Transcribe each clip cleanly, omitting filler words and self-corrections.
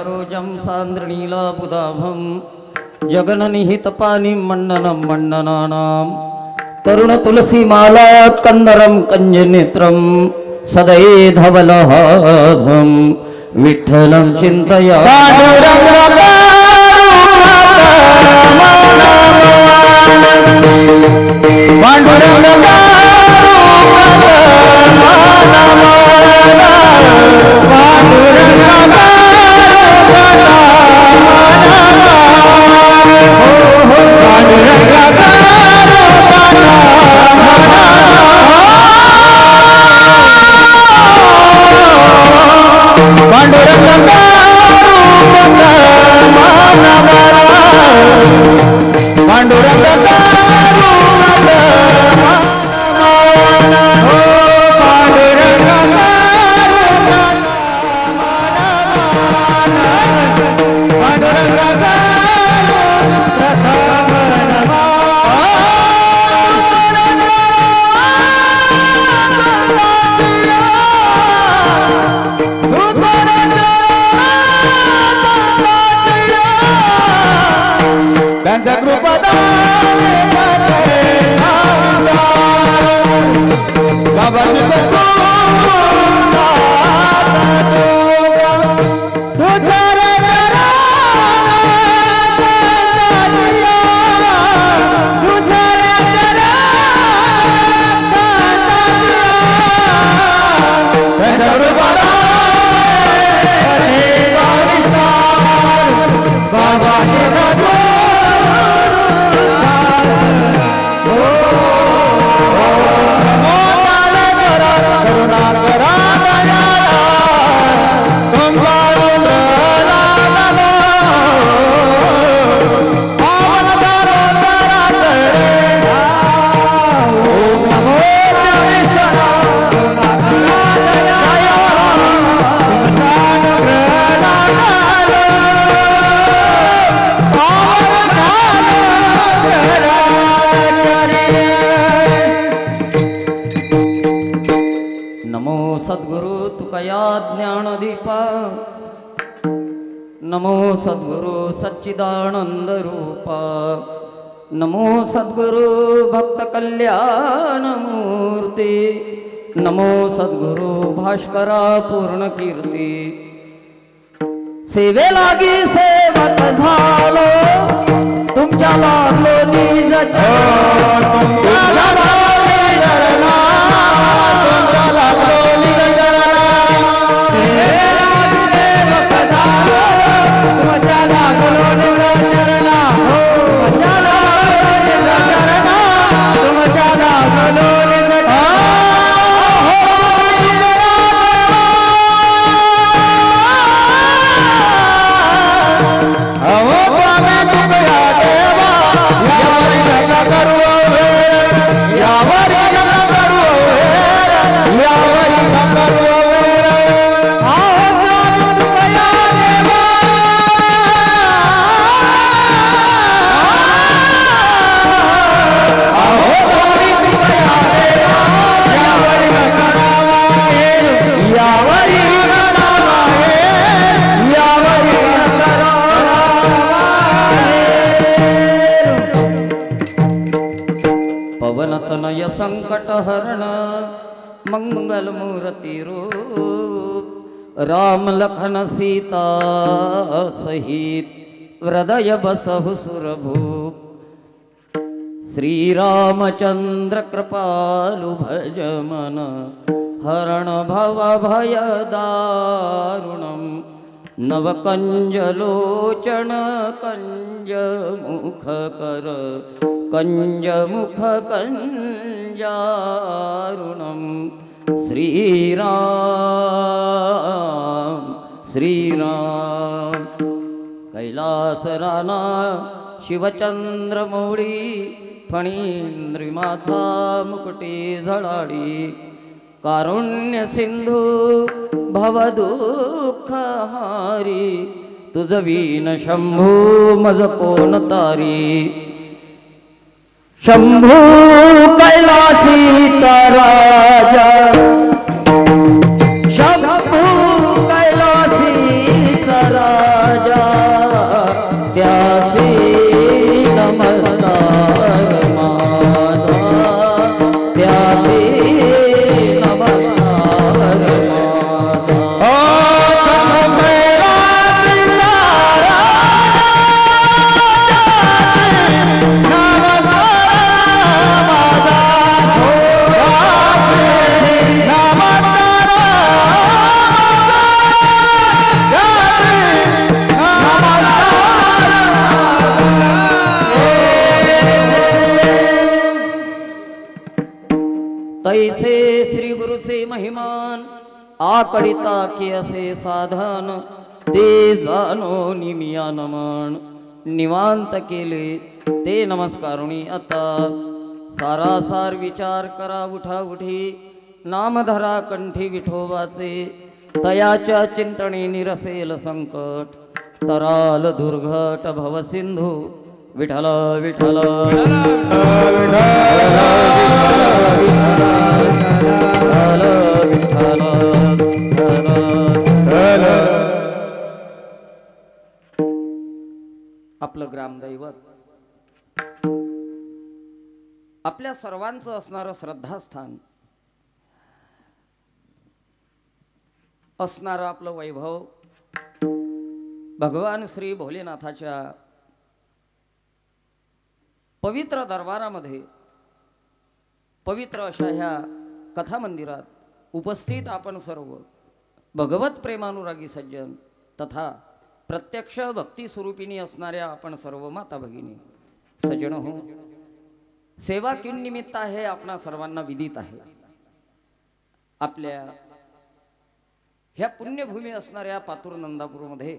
सरोजं सान्द्रणीलापुदाभं जगननिहितपानिं मण्डनं मण्डनानां तरुणतुलसीमाला कन्दरं कञ्जनेत्रं सदैधवलहासं विठ्ठलं चिन्तयामि। नमो सद्गुरु सच्चिदानंद रूपा नमो सद्गुरु भक्त कल्याण मूर्ति नमो सद्गुरु भास्करा पूर्ण कीर्ती सेवे लागी सेवक झालो तुमच्या लागलो निज पवनतनय संकट हरण मंगल मूर्ति रूप राम लखन सीता सहित हृदय बसहु सुरभूप श्री रामचंद्र कृपालु भज मन हरण भव भय दारुणम नवकंज लोचन कंज मुख कर कंज मुख कंजारुणम श्रीराम श्रीराम कैलास राना शिवचंद्र मौळी फणींद्री माथा मुकुटी झळाडी कारुण्य सिंधू भवदुःख हारी तुझ वीण शंभू मज कोण तारी शंभू कैलासी राजा शंभू कैलासी राजा महिमान आकडिता की असे साधन ते जाणो निमिया नमन निवांत केले ते नमस्कारुणी आता सारासार विचार करा उठा उठी नामधरा कंठी विठोबाचे तयाच्या चिंतणी निरसेल संकट तराल दुर्घट भवसिंधू विठ्ठल विठ्ठल आपलं ग्रामदैवत आपल्या सर्वांचं असणारं श्रद्धास्थान असणारं आपलं वैभव भगवान श्री भोलेनाथाच्या पवित्र दरबारामध्ये पवित्र अशा ह्या कथा मंदिरात उपस्थित आपण सर्व भगवत प्रेमानुरागी सज्जन तथा प्रत्यक्ष भक्ती स्वरूपिणी असणाऱ्या आपण सर्व माता भगिनी सज्जन हो सेवा किन निमित्त आहे आपणा सर्वांना विदित आहे। आपल्या ह्या पुण्यभूमी असणाऱ्या पातूर नंदापूरमध्ये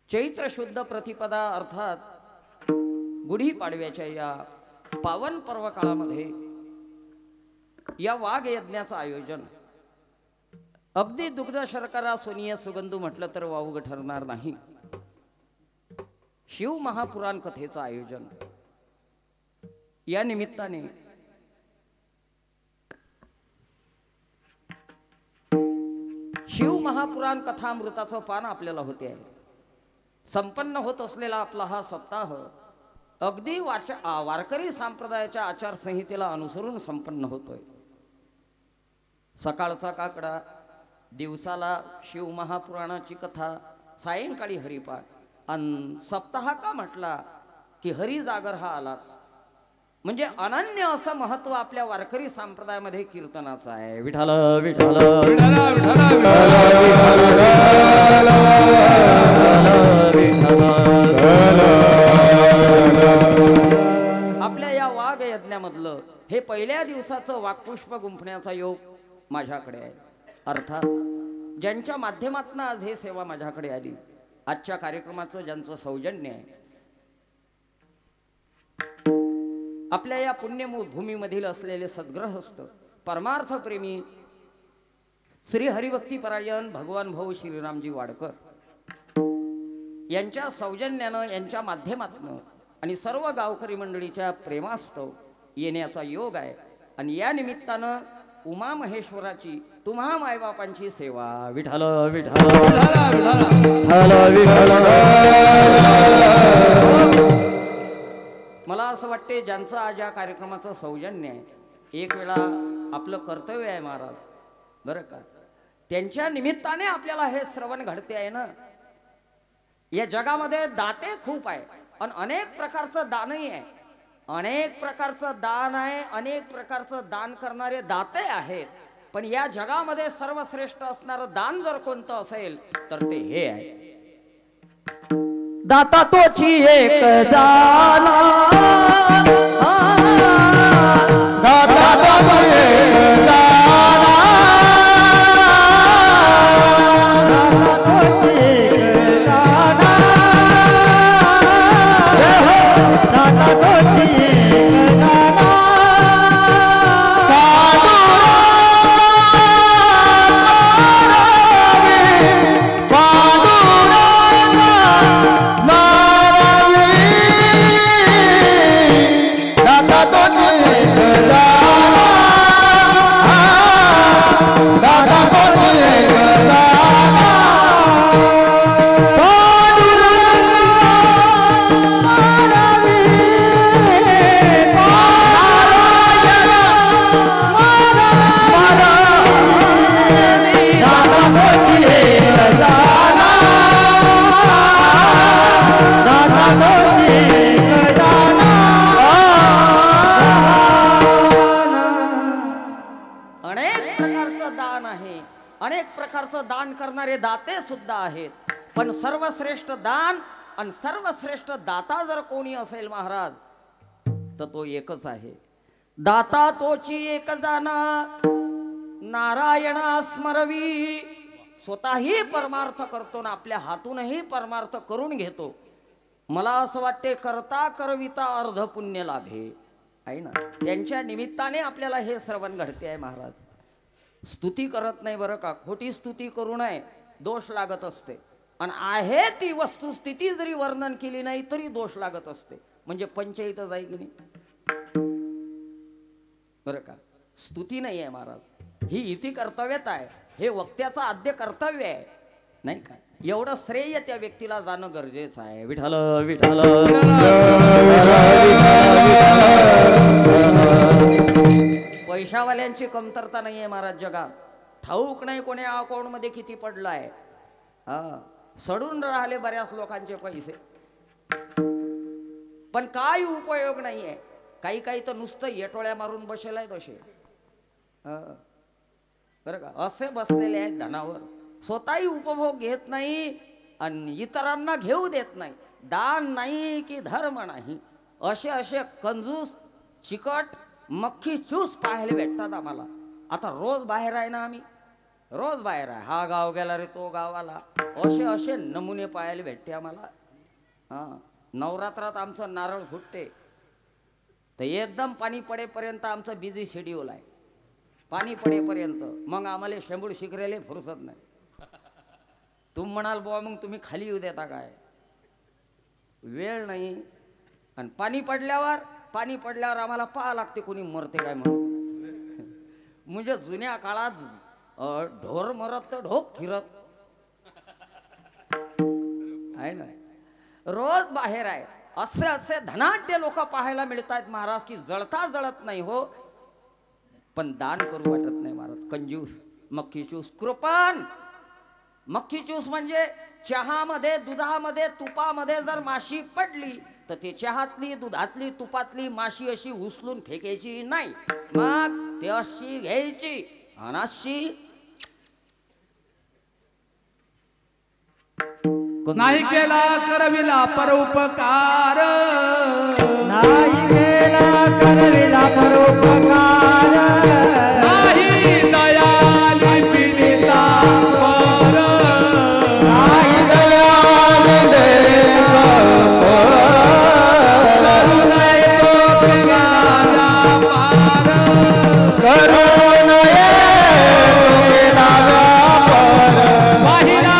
चैत्र शुद्ध प्रतिपदा अर्थात गुढीपाडव्याच्या या पावन पर्व काळामध्ये या वाघ यज्ञाचं आयोजन अगदी दुग्ध शर्करा सोनिया सुगंधू म्हटलं तर वावग ठरणार नाही। शिव महापुराण कथेचं आयोजन या निमित्ताने शिव महापुराण कथामृताचं पान आपल्याला होते आहे। संपन्न होत असलेला आपला हा सप्ताह अगदी वारकरी संप्रदायाच्या आचारसंहितेला अनुसरून संपन्न होतोय। सकाळचा काकडा, दिवसाला शिव महापुराणाची कथा, सायंकाळी हरिपाठ आणि सप्ताह का म्हटला की हरी जागर हा आलाच म्हणजे अनन्य असं महत्व आपल्या वारकरी संप्रदायामध्ये कीर्तनाचं आहे। विठ्ठल विठ्ठल आपल्या या वाघ यज्ञामधलं हे पहिल्या दिवसाचं वाक्पुष्प गुंफण्याचा योग माझ्याकडे आहे। अर्थात ज्यांच्या माध्यमातून आज हे सेवा माझ्याकडे आली, आजच्या कार्यक्रमाचं ज्यांचं सौजन्य आहे, आपल्या या पुण्यभूमीमधील असलेले सद्ग्रहस्थ परमार्थ प्रेमी श्री हरिभक्तीपरायण भगवान भाऊ श्रीरामजी वाडकर यांच्या सौजन्यानं यांच्या माध्यमातून आणि सर्व गावकरी मंडळीच्या प्रेमास्तव येण्याचा योग आहे। आणि या निमित्तानं उमा महेश्वराची तुम्हा मायबापांची सेवा विठ्ठल विठ्ठल मला असं वाटते ज्यांचं आज या कार्यक्रमाचं सौजन्य आहे, एक वेळा आपलं कर्तव्य आहे महाराज बरं का, त्यांच्या निमित्ताने आपल्याला हे श्रवण घडते आहे ना। या जगामध्ये दाते खूप आहे आणि अनेक प्रकारचं दानही आहे, अनेक प्रकारचं दान आहे, अनेक प्रकारचं दान करणारे दाते आहेत, पण या जगामध्ये सर्वश्रेष्ठ असणारं दान जर कोणतं असेल तर ते हे आहे। दाता तोची एक जाना, दाता तोची एक जाना, दाता तोची एक जाना, दाता तोची एक जाना, दान करणारे दाते सुद्धा आहेत, पण सर्वश्रेष्ठ दान आणि सर्वश्रेष्ठ दाता जर कोणी असेल महाराज तर तो एकच आहे. दाता तोची एक जाना, नारायणा स्मरवी. स्वतःही परमार्थ करतो ना आपल्या हातूनही परमार्थ करून घेतो. मला असं वाटते करता करविता अर्ध पुण्य लाभे आहे ना. त्यांच्या निमित्ताने आपल्याला हे श्रवण घडते आहे महाराज. स्तुती करत नाही बरं का, खोटी स्तुती करू नये, दोष लागत असते. आणि आहे ती वस्तुस्थिती जरी वर्णन केली नाही तरी दोष लागत असते, म्हणजे पंचायत जाई की नाही बरं का. स्तुती नाही आहे महाराज, ही इति कर्तव्यता आहे, हे वक्त्याचं आद्य कर्तव्य आहे नाही का. एवढं श्रेय त्या व्यक्तीला जाणं गरजेचं आहे. विठ्ठल विठ्ठल. पैशावाल्यांची कमतरता नाही आहे महाराज जगात. ठाऊक नाही कोण्या अकाउंट मध्ये किती पडलाय. हा, सडून राहिले बऱ्याच लोकांचे पैसे, पण काय उपयोग नाहीये. काही काही तर नुसतं येटोळ्या मारून बसलेला आहे तसे. बरं का, असे बसलेले आहेत धनावर, स्वतःही उपभोग घेत नाही आणि इतरांना घेऊ देत नाही. दान नाही की धर्म नाही, असे असे कंजूस चिकट मक्खी चूस पाहायला भेटतात आम्हाला. आता रोज बाहेर आहे ना, आम्ही रोज बाहेर आहे. हा गाव गेला रे तो गावाला, असे असे नमुने पाहायला भेटते आम्हाला. हां, नवरात्रात आमचं नारळ फुटते तर एकदम पाणी पडेपर्यंत आमचं बिझी शेड्यूल आहे. पाणी पडेपर्यंत मग आम्हाला शेंबूड शिकरेले फुरसत नाही. तुम्ही म्हणाल बुवा मग तुम्ही खाली येऊ देता काय, वेळ नाही. आणि पाणी पडल्यावर आम्हाला पाहा लागते कोणी मरते काय म्हणून. म्हणजे जुन्या काळात ढोर मरत तर ढोक फिरत आहे ना. रोज बाहेर आहे. असे असे धनाढ्य लोक पाहायला मिळतात महाराज की जळता जळत नाही हो, पण दान करू वाटत नाही महाराज. कंजूस मक्खी चूस. कृपण मक्खी चूस म्हणजे चहामध्ये दुधामध्ये तुपामध्ये जर माशी पडली तर ते चहातली दुधातली तुपातली माशी अशी उचलून फेकायची नाही, मग ते अशी घ्यायची आणि अशी. नाही केला करविला परोपकार, नाही केला करविला परोपकार, नाही दयाली पिता पर, नाही दयाली देव करू नये ज्ञाना पार, करू नये केला व्यापार, वाहिला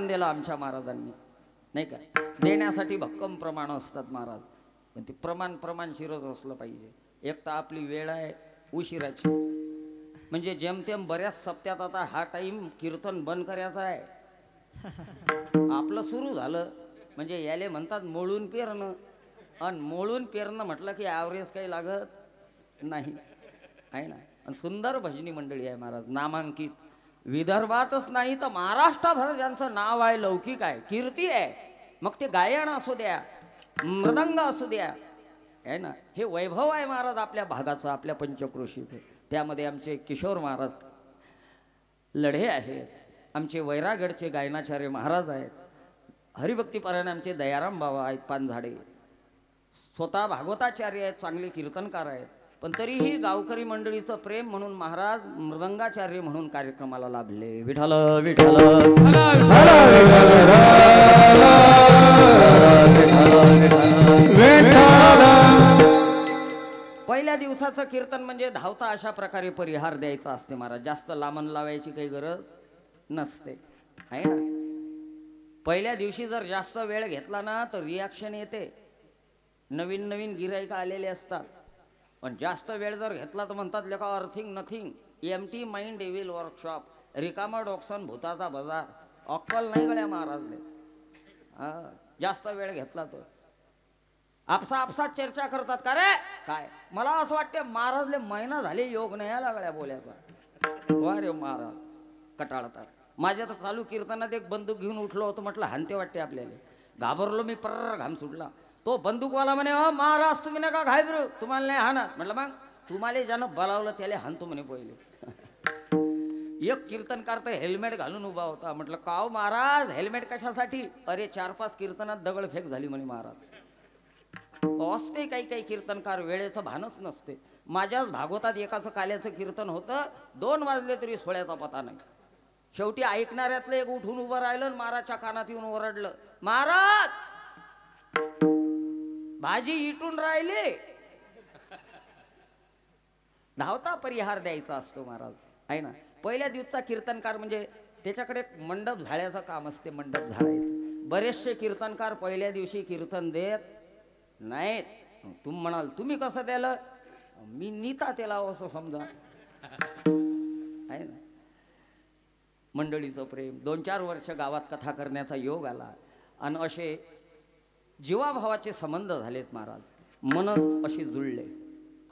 दिला आमच्या महाराजांनी नाही का. देण्यासाठी भक्कम प्रमाण असतात महाराज, पण ते प्रमाणशीरच असलं पाहिजे. एक तर आपली वेळ आहे उशिराची, म्हणजे जेमतेम बऱ्याच सप्त्यात आता हा टाइम कीर्तन बंद करायचा आहे. आपलं सुरू झालं म्हणजे याले म्हणतात मोळून पेरणं, आणि मोळून पेरणं म्हटलं की ॲव्हरेज काही लागत नाही आहे ना. आणि सुंदर भजनी मंडळी आहे महाराज, नामांकित. विदर्भातच नाही तर महाराष्ट्रभर ज्यांचं नाव आहे, लौकिक आहे, कीर्ती आहे. मग ते गायन असू द्या, मृदंग असू द्या आहे ना. हे वैभव आहे महाराज आपल्या भागाचं, आपल्या पंचक्रोशीचं. त्यामध्ये आमचे किशोर महाराज लढे आहेत, आमचे वैरागडचे गायनाचार्य महाराज आहेत, हरिभक्तीपरायण आमचे दयाराम बाबा आहेत पानझाडे, स्वतः भागवताचार्य आहेत, चांगले कीर्तनकार आहेत. पण तरीही गावकरी मंडळीचं प्रेम म्हणून महाराज मृदंगाचार्य म्हणून कार्यक्रमाला लाभले. विठ्ठल विठ्ठल. पहिल्या दिवसाचं कीर्तन म्हणजे धावता अशा प्रकारे परिहार द्यायचा असते महाराज. जास्त लांबण लावायची काही गरज नसते आहे ना. पहिल्या दिवशी जर जास्त वेळ घेतला ना तर रिॲक्शन येते. नवीन नवीन गिराईक आलेले असतात, पण जास्त वेळ जर घेतला तर म्हणतात लेका अर्थिंग nothing, empty mind evil workshop, रिकामा डोक्सन भूताचा बाजार. अक्कल नाही गळ्या महाराजले. जास्त वेळ घेतला तर आपसा आपसात चर्चा करतात का रे काय. मला असं वाटतं महाराजले महिना झाले योग नाही लागल्या बोलायचा. वा रे महाराज कटाळतात. माझ्या तर चालू कीर्तनात एक बंदूक घेऊन उठलो होतो, म्हटलं हानते वाटते आपल्याला. घाबरलो मी, पर्र घाम सुटला. तो बंदूकवाला म्हणे महाराज तुम्ही नका घाबरू, तुम्हाला नाही हाणत. म्हटलं मग तुम्हाला ज्यानं बोलावलं त्याला हाणतो म्हणे पहिले. एक कीर्तनकार तर हेल्मेट घालून उभा होता. म्हटलं काव महाराज हेल्मेट कशासाठी. अरे 4-5 कीर्तनात दगडफेक झाली म्हणे महाराज. असते काही काही कीर्तनकार वेळेचं भानच नसते. माझ्याच भागवतात एकाचं काल्याचं कीर्तन होतं, 2 वाजले तरी सोळ्याचा पता नाही. शेवटी ऐकणाऱ्यातलं एक उठून उभं राहिलं आणि महाराजच्या कानात येऊन ओरडलं, महाराज भाजी इटून राहिले. धावता परिहार द्यायचा असतो महाराज आहे ना. पहिल्या दिवसचा कीर्तनकार म्हणजे त्याच्याकडे मंडप झाडायचं काम असते, मंडप झाडायचं. बरेचसे कीर्तनकार पहिल्या दिवशी कीर्तन देत नाहीत. तुम्ही म्हणाल तुम्ही कसं द्यालं, मी नीता त्याला असं समजा आहे ना. मंडळीचं प्रेम 2-4 वर्ष गावात कथा करण्याचा योग आला आणि असे जीवाभावाचे संबंध झालेत महाराज. मन अशी जुळले.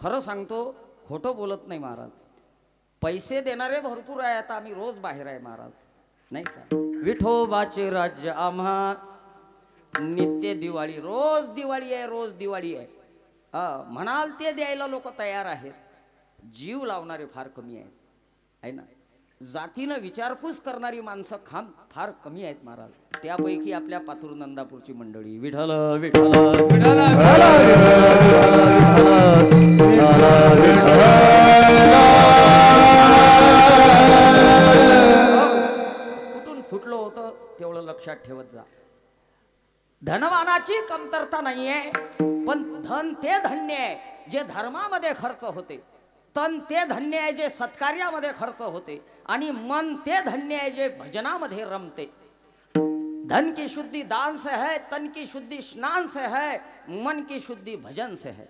खरं सांगतो, खोटं बोलत नाही महाराज. पैसे देणारे भरपूर आहे. आता आम्ही रोज बाहेर आहे महाराज नाही का. विठोबाचे राज्य आम्हा नित्य दिवाळी, रोज दिवाळी आहे, रोज दिवाळी आहे. म्हणाल ते द्यायला लोक तयार आहेत. जीव लावणारे फार कमी आहेत आहे ना. जातीनं विचारपूस करणारी माणसं फार कमी आहेत महाराज. त्यापैकी आपल्या पातूर नंदापूरची मंडळी. विठ्ठल विठ्ठल कुठून फुटलो होतं तेवढं लक्षात ठेवत जा. धनवानाची कमतरता नाहीये, पण धन ते धन्य आहे जे धर्मामध्ये खर्च होते. तन ते धन्य आहे जे सत्कार्यामध्ये खर्च होते. आणि मन ते धन्य आहे जे भजनामध्ये रमते. धन की शुद्धि दान से है, तन की शुद्धि स्नान से है, मन की शुद्धि भजन से है.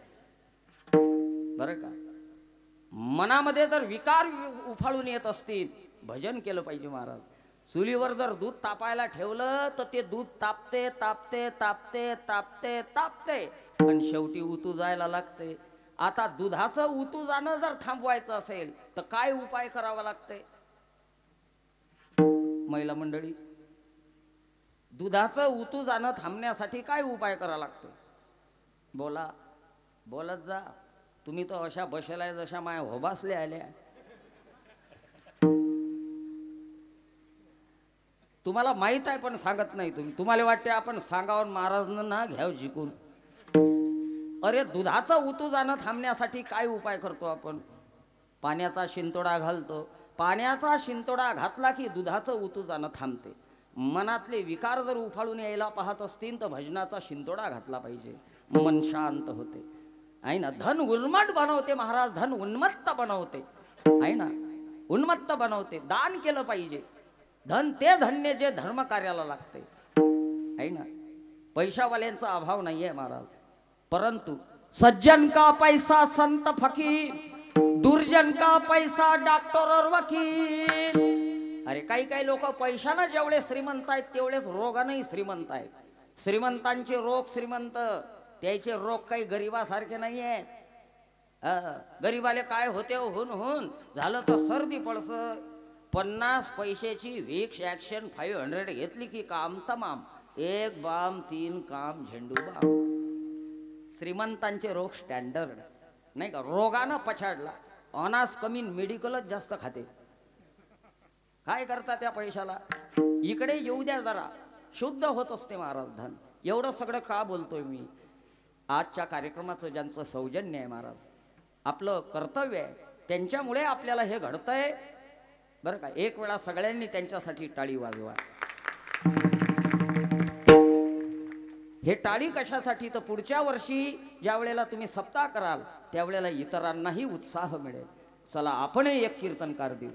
बरं का. मनामध्ये जर विकार उफाळून येत असतील, भजन केलं पाहिजे महाराज. चुलीवर जर दूध तापायला ठेवलं तर ते दूध तापते तापते तापते तापते तापते आणि शेवटी उतू जायला लागते. आता दुधाचं उतू जाणं जर थांबवायचं असेल तर काय उपाय करावा लागते. महिला मंडळी, दुधाचं उतू जाणं थांबण्यासाठी काय उपाय करावा लागते. बोला, बोलत जा. तुम्ही तर अशा बसलाय जशा माया होबासल्या आल्या. तुम्हाला माहित आहे पण सांगत नाही तुम्ही. तुम्हाला वाटते आपण सांगावं महाराजांना ना घ्याव जिंकून. अरे दुधाचं उतू जाणं थांबण्यासाठी काय उपाय करतो आपण. पाण्याचा शिंतोडा घालतो. पाण्याचा शिंतोडा घातला की दुधाचं उतू जाणं थांबते. मनातले विकार जर उफाळून यायला पाहत असतील तर भजनाचा शिंतोडा घातला पाहिजे. मन शांत होते आहे ना. धन उन्मत्त बनवते महाराज, धन उन्मत्त बनवते आहे ना. उन्मत्त बनवते. दान केलं पाहिजे. धन ते धन्य जे धर्म कार्याला लागते आहे ना. पैशावाल्यांचा अभाव नाहीये महाराज, परंतु सज्जन का पैसा संत फकीर, दुर्जन का पैसा डॉक्टर और वकील. अरे काही लोक पैशानं जेवढे श्रीमंत आहेत तेवढेच रोगानंही श्रीमंत आहेत. श्रीमंतांचे रोग श्रीमंत, त्याचे रोग काही गरिबासारखे नाही आहेत. गरीबाले काय होते होऊन झालं तर सर्दी पडस. 50 पैशाची विक्स ॲक्शन 500 घेतली की काम तमाम. 1 बाम 3 काम झेंडू बाम. श्रीमंतांचे रोग स्टँडर्ड नाही का. रोगानं पछाडला. अनाज कमी, मेडिकलच जास्त खाते. काय करता त्या पैशाला. इकडे येऊ द्या जरा, शुद्ध होत असते महाराज धन. एवढं सगळं का बोलतोय मी. आजच्या कार्यक्रमाचं ज्यांचं सौजन्य आहे महाराज, आपलं कर्तव्य आहे, त्यांच्यामुळे आपल्याला हे घडतंय बरं का. एक वेळा सगळ्यांनी त्यांच्यासाठी टाळी वाजवा. हे टाळी कशासाठी तर पुढच्या वर्षी ज्या वेळेला तुम्ही सप्ताह कराल त्यावेळेला इतरांनाही उत्साह मिळेल. चला आपणही एक कीर्तनकार देऊ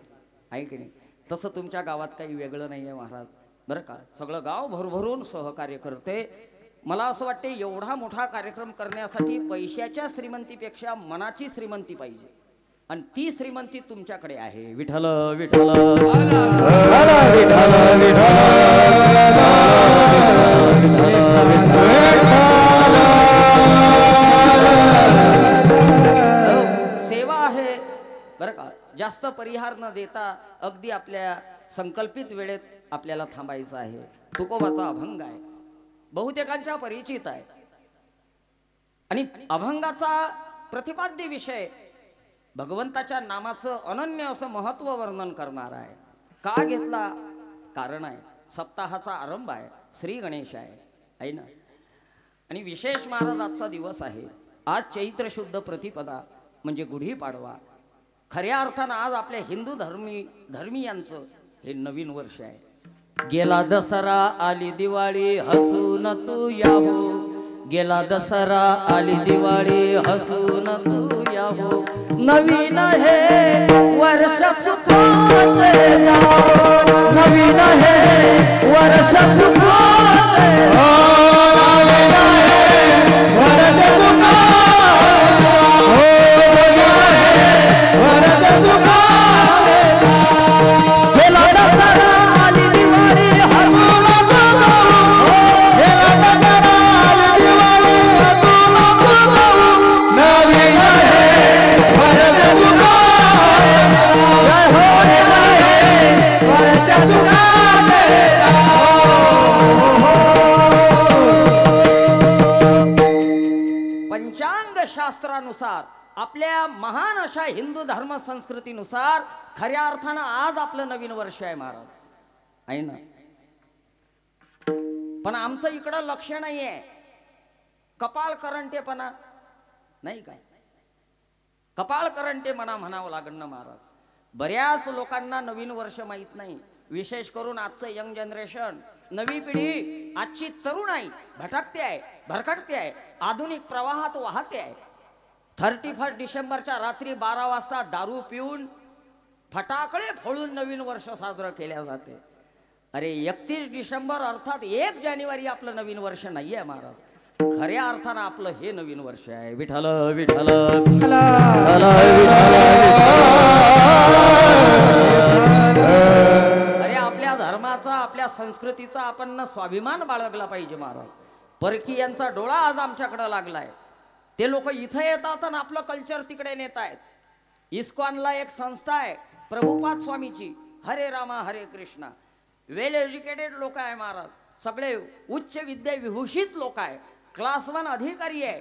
आहे की नाही. तसं तुमच्या गावात काही वेगळं नाही आहे महाराज बरं का. सगळं गाव भरभरून सहकार्य करते. मला असं वाटते एवढा मोठा कार्यक्रम करण्यासाठी पैशाच्या श्रीमंतीपेक्षा मनाची श्रीमंती पाहिजे. आणि ती श्रीमंती तुमच्याकडे आहे. विठ्ठल विठ्ठल विठ्ठल न देता अगदी आपल्या संकल्पित वेळेत आपल्याला थांबायचं आहे. तुकोबाचा अभंग आहे, बहुतेकांच्या परिचित आहे आणि अभंगाचा प्रतिपाद्य विषय भगवंताच्या नामाचं अनन्य असं महत्व वर्णन करणार आहे. का घेतला? कारण आहे सप्ताहाचा आरंभ आहे, श्री गणेश आहे ना. आणि विशेष महाराज आजचा दिवस आहे. आज चैत्र शुद्ध प्रतिपदा म्हणजे गुढीपाडवा. खऱ्या अर्थानं आज आपल्या हिंदू धर्मीयांचं हे नवीन वर्ष आहे. गेला दसरा आली दिवाळी हसून तू याहो, गेला दसरा आली दिवाळी हसून तू याहो, नवीन हे वर्ष सुखाचे जाओ, नवीन हे वर्ष सुखाचे शास्त्रानुसार आपल्या महान अशा हिंदू धर्म संस्कृतीनुसार खऱ्या अर्थानं आज आपलं नवीन वर्ष आहे महाराज, आहे ना. पण आमचं इकडं लक्ष नाहीये, कपाळ करंटेपणा नाही काय, कपाळ करंटेपणा म्हणावं लागणं महाराज. बऱ्याच लोकांना नवीन वर्ष माहीत नाही, विशेष करून आजचं यंग जनरेशन, नवी पिढी आजची तरुणाई भटकते आहे, भरकटते आहे, आधुनिक प्रवाहात वाहते आहे. 31 डिसेंबरच्या रात्री 12 वाजता दारू पिऊन फटाकडे फोडून नवीन वर्ष साजरं केल्या जाते. अरे 31 डिसेंबर अर्थात 1 जानेवारी आपलं नवीन वर्ष नाही आहे महाराज. खऱ्या अर्थानं आपलं हे नवीन वर्ष आहे. विठ्ठल विठ्ठल अरे आपल्या धर्माचा आपल्या संस्कृतीचा आपण स्वाभिमान बाळगला पाहिजे महाराज. परकीयांचा डोळा आज आमच्याकडे लागलाय. ते लोक इथं येतात आणि आपलं कल्चर तिकडे नेत आहेत. इस्कॉनला एक संस्था आहे प्रभुपाद स्वामीची, हरे रामा हरे कृष्णा. वेल एज्युकेटेड लोक आहे महाराज, सगळे उच्च विद्या विभूषित लोक आहे, क्लास 1 अधिकारी आहे,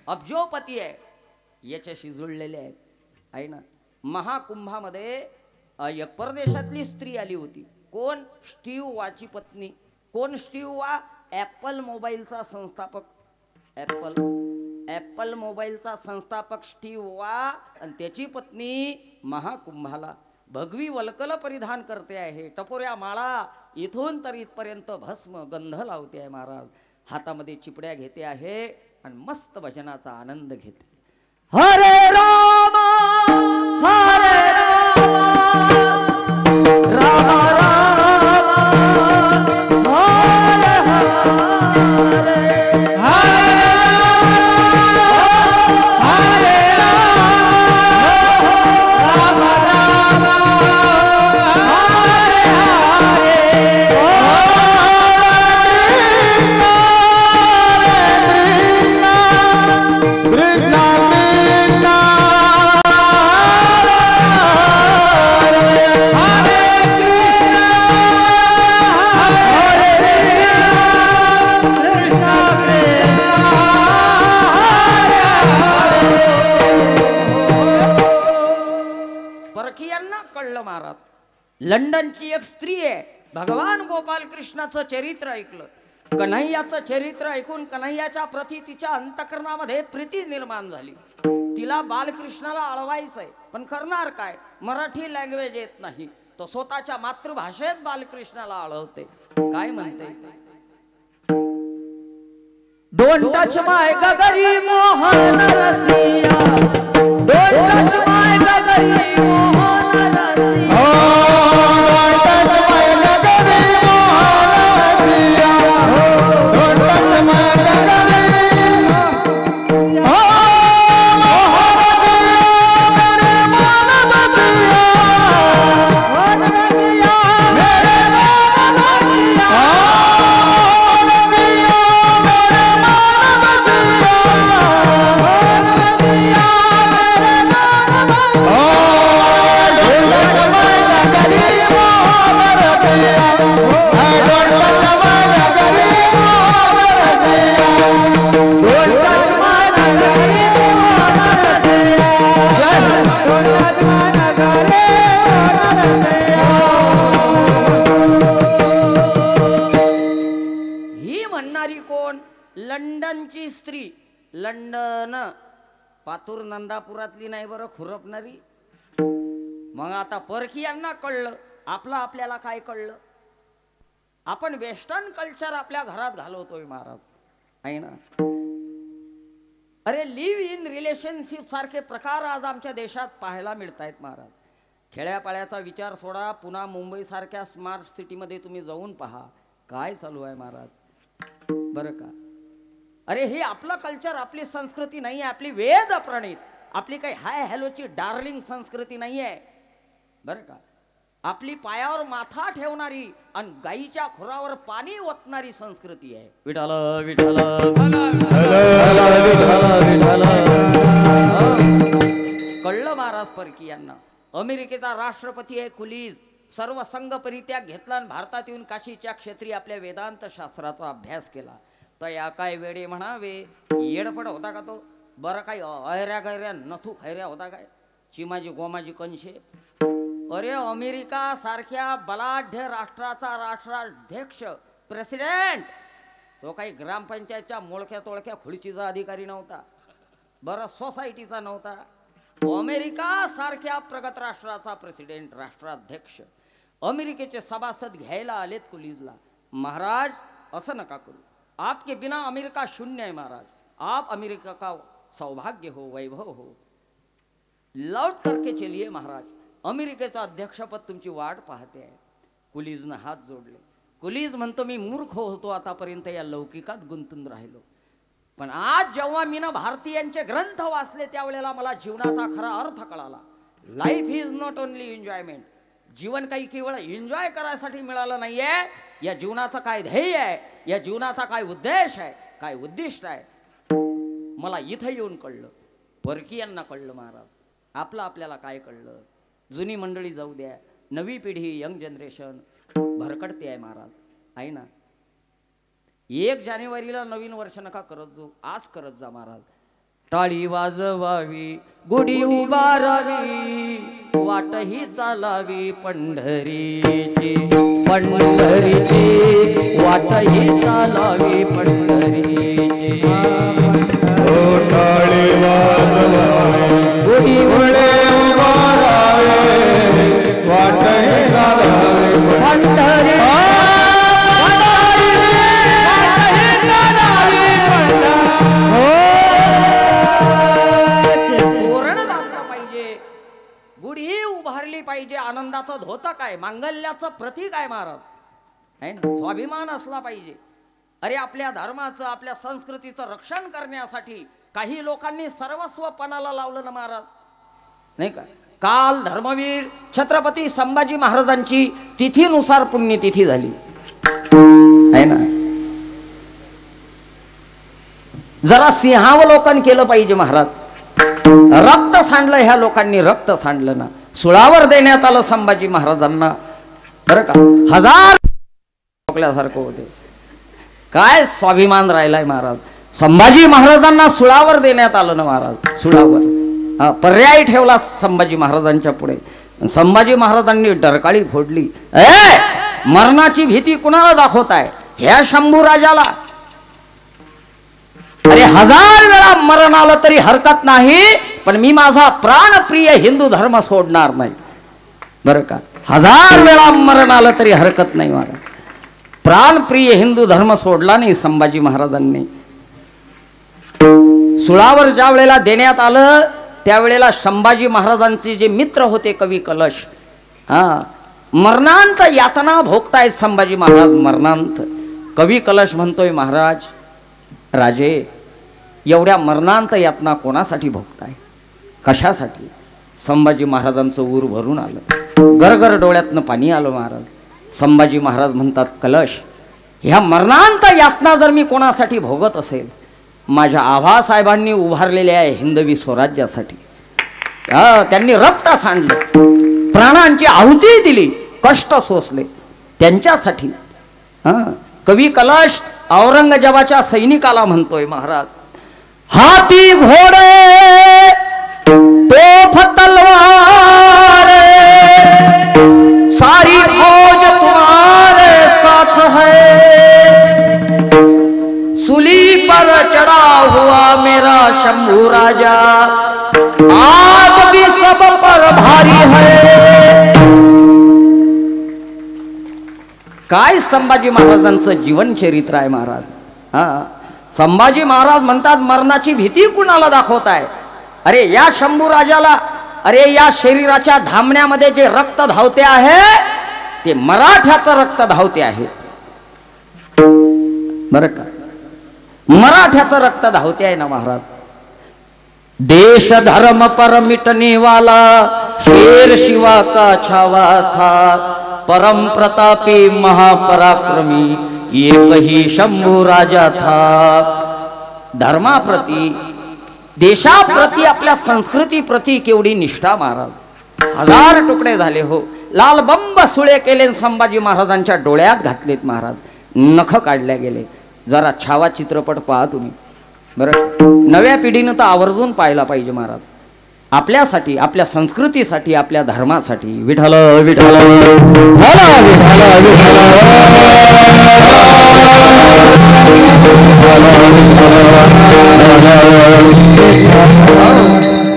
अब्जोपती आहे, याच्याशी जुळलेले आहेत, आहे ना. महाकुंभामध्ये एक परदेशातली स्त्री आली होती. कोण? स्टीव वाची पत्नी. कोण स्टीव वा? ॲपल मोबाईलचा संस्थापक. ॲपल मोबाईलचा संस्थापक स्टीव वा आणि त्याची पत्नी महाकुंभाला भगवी वल्कल परिधान करते आहे. टपोऱ्या माळा इथून तर इथपर्यंत भस्म गंध लावते आहे महाराज. हातामध्ये चिपड्या घेते आहे आणि मस्त भजनाचा आनंद घेते. हरे राम हरे राम राम लंडनची एक स्त्री आहे, भगवान गोपाल कृष्णाचं चरित्र ऐकलं. कन्हैयाचं चरित्र ऐकून कन्हैयाच्या प्रती तिच्या अंतकरणामध्ये प्रीती निर्माण झाली. तिला बालकृष्णाला आळवायचंय, पण करणार काय? मराठी लँग्वेज येत नाही, तो स्वतःच्या मातृभाषेत बालकृष्णाला आळवते. काय म्हणते? डोंट टच माय गगरी मोहन रसिया, डोंट टच माय गगरी मोहन रसिया. Oh येणारी कोण? लंडनची स्त्री. लंडन पातूर नंदापुरातली नाही बरं खुरपणारी. मग आता परकीयांना कळलं, आपल्याला काय कळलं? आपण वेस्टर्न कल्चर आपल्या घरात घालवतोय महाराज, आहे ना. अरे लिव्ह इन रिलेशनशिप सारखे प्रकार आज आमच्या देशात पाहायला मिळत आहेत महाराज. खेड्यापाड्याचा विचार सोडा, पुन्हा मुंबई सारख्या स्मार्ट सिटीमध्ये तुम्ही जाऊन पहा काय चालू आहे महाराज, बरं का. अरे हे आपलं कल्चर, आपली संस्कृती नाही आहे, आपली वेद प्रणीत, आपली काही हाय हॅलोची डार्लिंग संस्कृती नाही आहे, बरं का. आपली पायावर माथा ठेवणारी आणि गाईच्या खुरावर पाणी ओतणारी संस्कृती आहे. विठाल विठाल कळलं महाराज परकीयांना. अमेरिकेचा राष्ट्रपती आहे कुलीज, सर्व संघ परित्याग घेतला आणि भारतात येऊन काशीच्या क्षेत्री आपल्या वेदांत शास्त्राचा अभ्यास केला. तर या काय वेडे म्हणावे, येडपड होता का तो? बरं काही ऐऱ्या गैऱ्या नथू खैऱ्या होता काय? चिमाजी गोमाजी कंशे. अरे अमेरिका सारख्या बलाढ्य राष्ट्राचा राष्ट्राध्यक्ष प्रेसिडेंट, तो काही ग्रामपंचायतच्या मोळक्या तोळक्या खुर्चीचा अधिकारी नव्हता, बरं सोसायटीचा नव्हता. अमेरिका सारख्या प्रगत राष्ट्राचा प्रेसिडेंट, राष्ट्राध्यक्ष, अमेरिकेचे सभासद घ्यायला आलेत कुलीजला. महाराज असं नका करू, आपके बिना अमेरिका शून्य है महाराज, आप अमेरिका का सौभाग्य हो, वैभव हो, लौट करके चलिए महाराज, अमेरिकेचं अध्यक्षपद तुमची वाट पाहते आहे. कुलीजनं हात जोडले. कुलीज म्हणतो मी मूर्ख होतो आतापर्यंत या लौकिकात गुंतून राहिलो, पण आज जेव्हा मी ना भारतीयांचे ग्रंथ वाचले त्यावेळेला मला जीवनाचा खरा अर्थ कळाला. Life is not only enjoyment. जीवन काही केवळ एन्जॉय करायसाठी मिळालं नाहीये. या जीवनाचं काय ध्येय आहे, या जीवनाचा काय उद्देश आहे, काय उद्दिष्ट आहे, मला इथं येऊन कळलं. परकीयांना कळलं महाराज, आपल्याला काय कळलं. जुनी मंडळी जाऊ द्या, नवी पिढी, यंग जनरेशन भरकडते आहे महाराज, आहे ना. 1 जानेवारीला नवीन वर्ष नका करत जाऊ, आज करत जा महाराज. टाळी वाजवावी, गुढी उभारावी, वाटही चालावी पंढरीची, पंढरीची वाटही चालावी पंढरीची. टाळी वाजवावी, गुढी उभारावे, वाटही चालावी पंढरी. पाहिजे, आनंदाचं धोतं काय, मांगल्याचं प्रतीक आहे महाराज, आहे ना. स्वाभिमान असला पाहिजे. अरे आपल्या धर्माचं, आपल्या संस्कृतीचं रक्षण करण्यासाठी काही लोकांनी सर्वस्व पणाला लावलं ना महाराज, नाही का. काल धर्मवीर छत्रपती संभाजी महाराजांची तिथीनुसार पुण्यतिथी झाली, आहे ना. जरा सिंहावलोकन केलं पाहिजे महाराज. रक्त सांडलं, ह्या लोकांनी रक्त सांडलं ना. सुळावर देण्यात आलं संभाजी महाराजांना, बरं का. 1000 ठोकल्यासारखं होते. काय स्वाभिमान राहिलाय महाराज. संभाजी महाराजांना सुळावर देण्यात आलं ना महाराज, सुळावर. पर्याय ठेवला संभाजी महाराजांच्या पुढे. संभाजी महाराजांनी डरकाळी फोडली. मरणाची भीती कुणाला दाखवताय? ह्या शंभू राजाला. अरे 1000 वेळा मरण आलं तरी हरकत नाही, पण मी माझा प्राणप्रिय हिंदू धर्म सोडणार नाही, बरं का. 1000 वेळा मरण आलं तरी हरकत नाही मला. प्राणप्रिय हिंदू धर्म सोडला नाही संभाजी महाराजांनी. सुळावर ज्या वेळेला देण्यात आलं त्यावेळेला संभाजी महाराजांचे जे मित्र होते कवी कलश, मरणांत यातना भोगतायत संभाजी महाराज, मरणांत. कवी कलश म्हणतोय, महाराज राजे एवढ्या मरणांत यातना कोणासाठी भोगताय, कशासाठी? संभाजी महाराजांचं ऊर भरून आलं, गरगर डोळ्यातनं पाणी आलं महाराज. संभाजी महाराज म्हणतात, कलश ह्या मरणांत यातना जर मी कोणासाठी भोगत असेल, माझ्या आभासाहेबांनी उभारलेल्या आहे हिंदवी स्वराज्यासाठी. त्यांनी रक्त सांडलं, प्राणांची आहुती दिली, कष्ट सोसले, त्यांच्यासाठी. कवी कलश औरंगजेबाच्या सैनिकाला म्हणतोय, महाराज हाती घोडे तोफ तलवार सारी फौज तुम्हारे साथ है, शंभू राजा आज भी सब पर भारी है। काय संभाजी महाराजांचं जीवन चरित्र आहे महाराज। हा, संभाजी महाराज म्हणतात मरणाची भीती कुणाला दाखवताय? अरे या शंभू राजाला, अरे या शरीराच्या धामण्यामध्ये जे रक्त धावते आहे ते मराठ्याचं रक्त धावते आहे बरं का, मराठ्याचं रक्त धावते आहे ना महाराज। देश धर्म पर मिटने वाला शेर शिवा का छावा था, परम प्रतापी महापराक्रमी एक ही शंभू राजा था। धर्माप्रती, देशाप्रती, आपल्या संस्कृतीप्रती केवढी निष्ठा महाराज। हजार तुकडे झाले हो, लाल बंब सुळे केले, संभाजी महाराजांच्या डोळ्यात घातलेत महाराज, नख काढल्या गेले। जरा छावा चित्रपट पहा तुम्ही बरं, नव्या पिढीनं तर आवर्जून पाहायला पाहिजे महाराज, आपल्यासाठी, आपल्या संस्कृतीसाठी, आपल्या धर्मासाठी। विठ्ठल विठ्ठल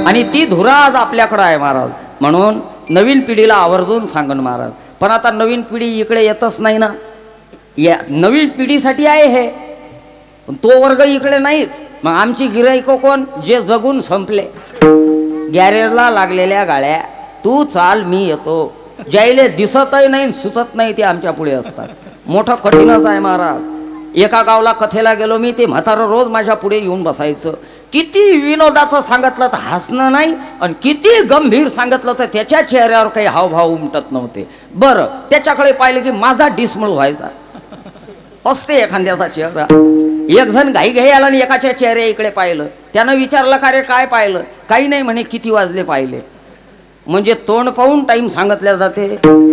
आणि ती धुरा आज आपल्याकडे आहे महाराज, म्हणून नवीन पिढीला आवर्जून सांगन महाराज। पण आता नवीन पिढी इकडे येतच नाही ना, या नवीन पिढीसाठी आहे हे, पण तो वर्ग इकडे नाहीच। मग आमची गिराईक कोण? जे जगून संपले, गॅरेजला लागलेल्या गाड्या, तू चाल मी येतो, ज्यायले दिसतही नाही सुचत नाही ते आमच्या पुढे असतात। मोठं कठीणच आहे महाराज। एका गावला कथेला गेलो मी, ते म्हातारं रोज माझ्या पुढे येऊन बसायचं। किती विनोदाचं सांगितलं तर हसणं नाही, आणि किती गंभीर सांगितलं तर त्याच्या चेहऱ्यावर काही हावभाव उमटत नव्हते। बरं, त्याच्याकडे पाहिलं की माझा डिसमूळ व्हायचा असते एखाद्याचा चेहरा। एक जण घाई घाई आला आणि एकाच्या चेहऱ्या इकडे पाहिलं, त्यानं विचारलं का रे काय पाहिलं? काही नाही म्हणे, किती वाजले पाहिले। म्हणजे तोंड पाहून टाइम सांगितल्या जाते,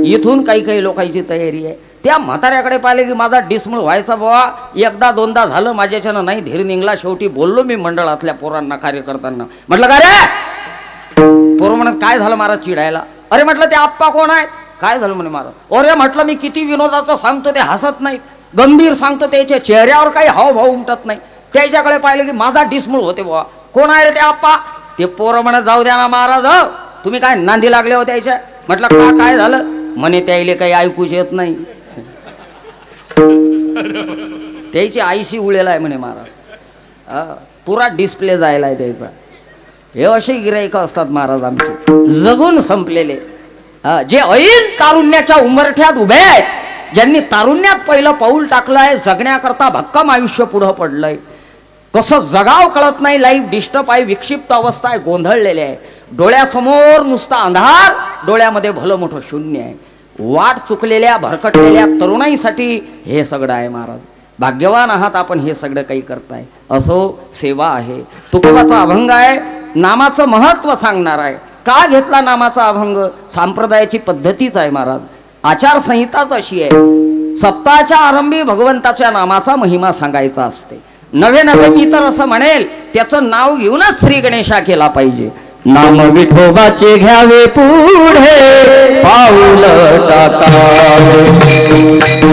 इथून काही काही लोकांची तयारी आहे। त्या म्हाताऱ्याकडे पाहिले की माझा डिसमूळ व्हायचा बाबा, एकदा दोनदा झालं, माझ्याच्यानं नाही धीर निघला। शेवटी बोललो मी मंडळातल्या पोरांना, कार्यकर्त्यांना, म्हटलं का रे? पोरं म्हणत काय झालं महाराज चिडायला? अरे म्हटलं ते आप्पा कोण आहेत? काय झालं म्हणे महाराज? अरे म्हटलं मी किती विनोदाचं सांगतो ते हसत नाहीत, गंभीर सांगतो त्याच्या चेहऱ्यावर काही हावभाव उमटत नाही। त्याच्याकडे पाहिलं की माझा डिसमूळ होते बाबा। कोण आहे रे ते आप्पा? ते पोरं म्हणत जाऊ द्या ना महाराज, तुम्ही काय नांदी लागले हो त्याच्या? म्हटलं का काय झालं? म्हणे त्याईले काही ऐकूच येत नाही, त्याची आईशी उळेला आहे म्हणे महाराज, पुरा डिस्प्ले जायला आहे त्याचा। हे असे गिराईक असतात महाराज आमचे, जगून संपलेले, जे ऐन तारुण्याच्या उंबरठ्यात उभे आहेत, ज्यांनी तारुण्यात पहिलं पाऊल टाकलंय, जगण्याकरता भक्कम आयुष्य पुढं पडलंय। कसं जगाव कळत नाही, लाईफ डिस्टर्ब आहे, विक्षिप्त अवस्था आहे, गोंधळलेले आहे। डोळ्यासमोर नुसता अंधार, डोळ्यामध्ये भलं मोठं शून्य आहे। वाट चुकलेल्या भरकटलेल्या तरुणाईसाठी हे सगळं आहे महाराज। भाग्यवान आहात आपण, हे सगळं काही करताय। असो, सेवा आहे, तुकोबाचा अभंग आहे, नामाचं महत्त्व सांगणार आहे। का घेतला नामाचा अभंग? संप्रदायाची पद्धतीच आहे महाराज, आचारसंहिताच अशी आहे। सप्ताहाच्या आरंभी भगवंताच्या नामाचा महिमा सांगायचा असते। नवे नवे मी तर असं म्हणेल, त्याचं नाव घेऊनच श्री गणेशा केला पाहिजे। नाम विठोबाचे घ्यावे पुढे पाऊल टाकावे,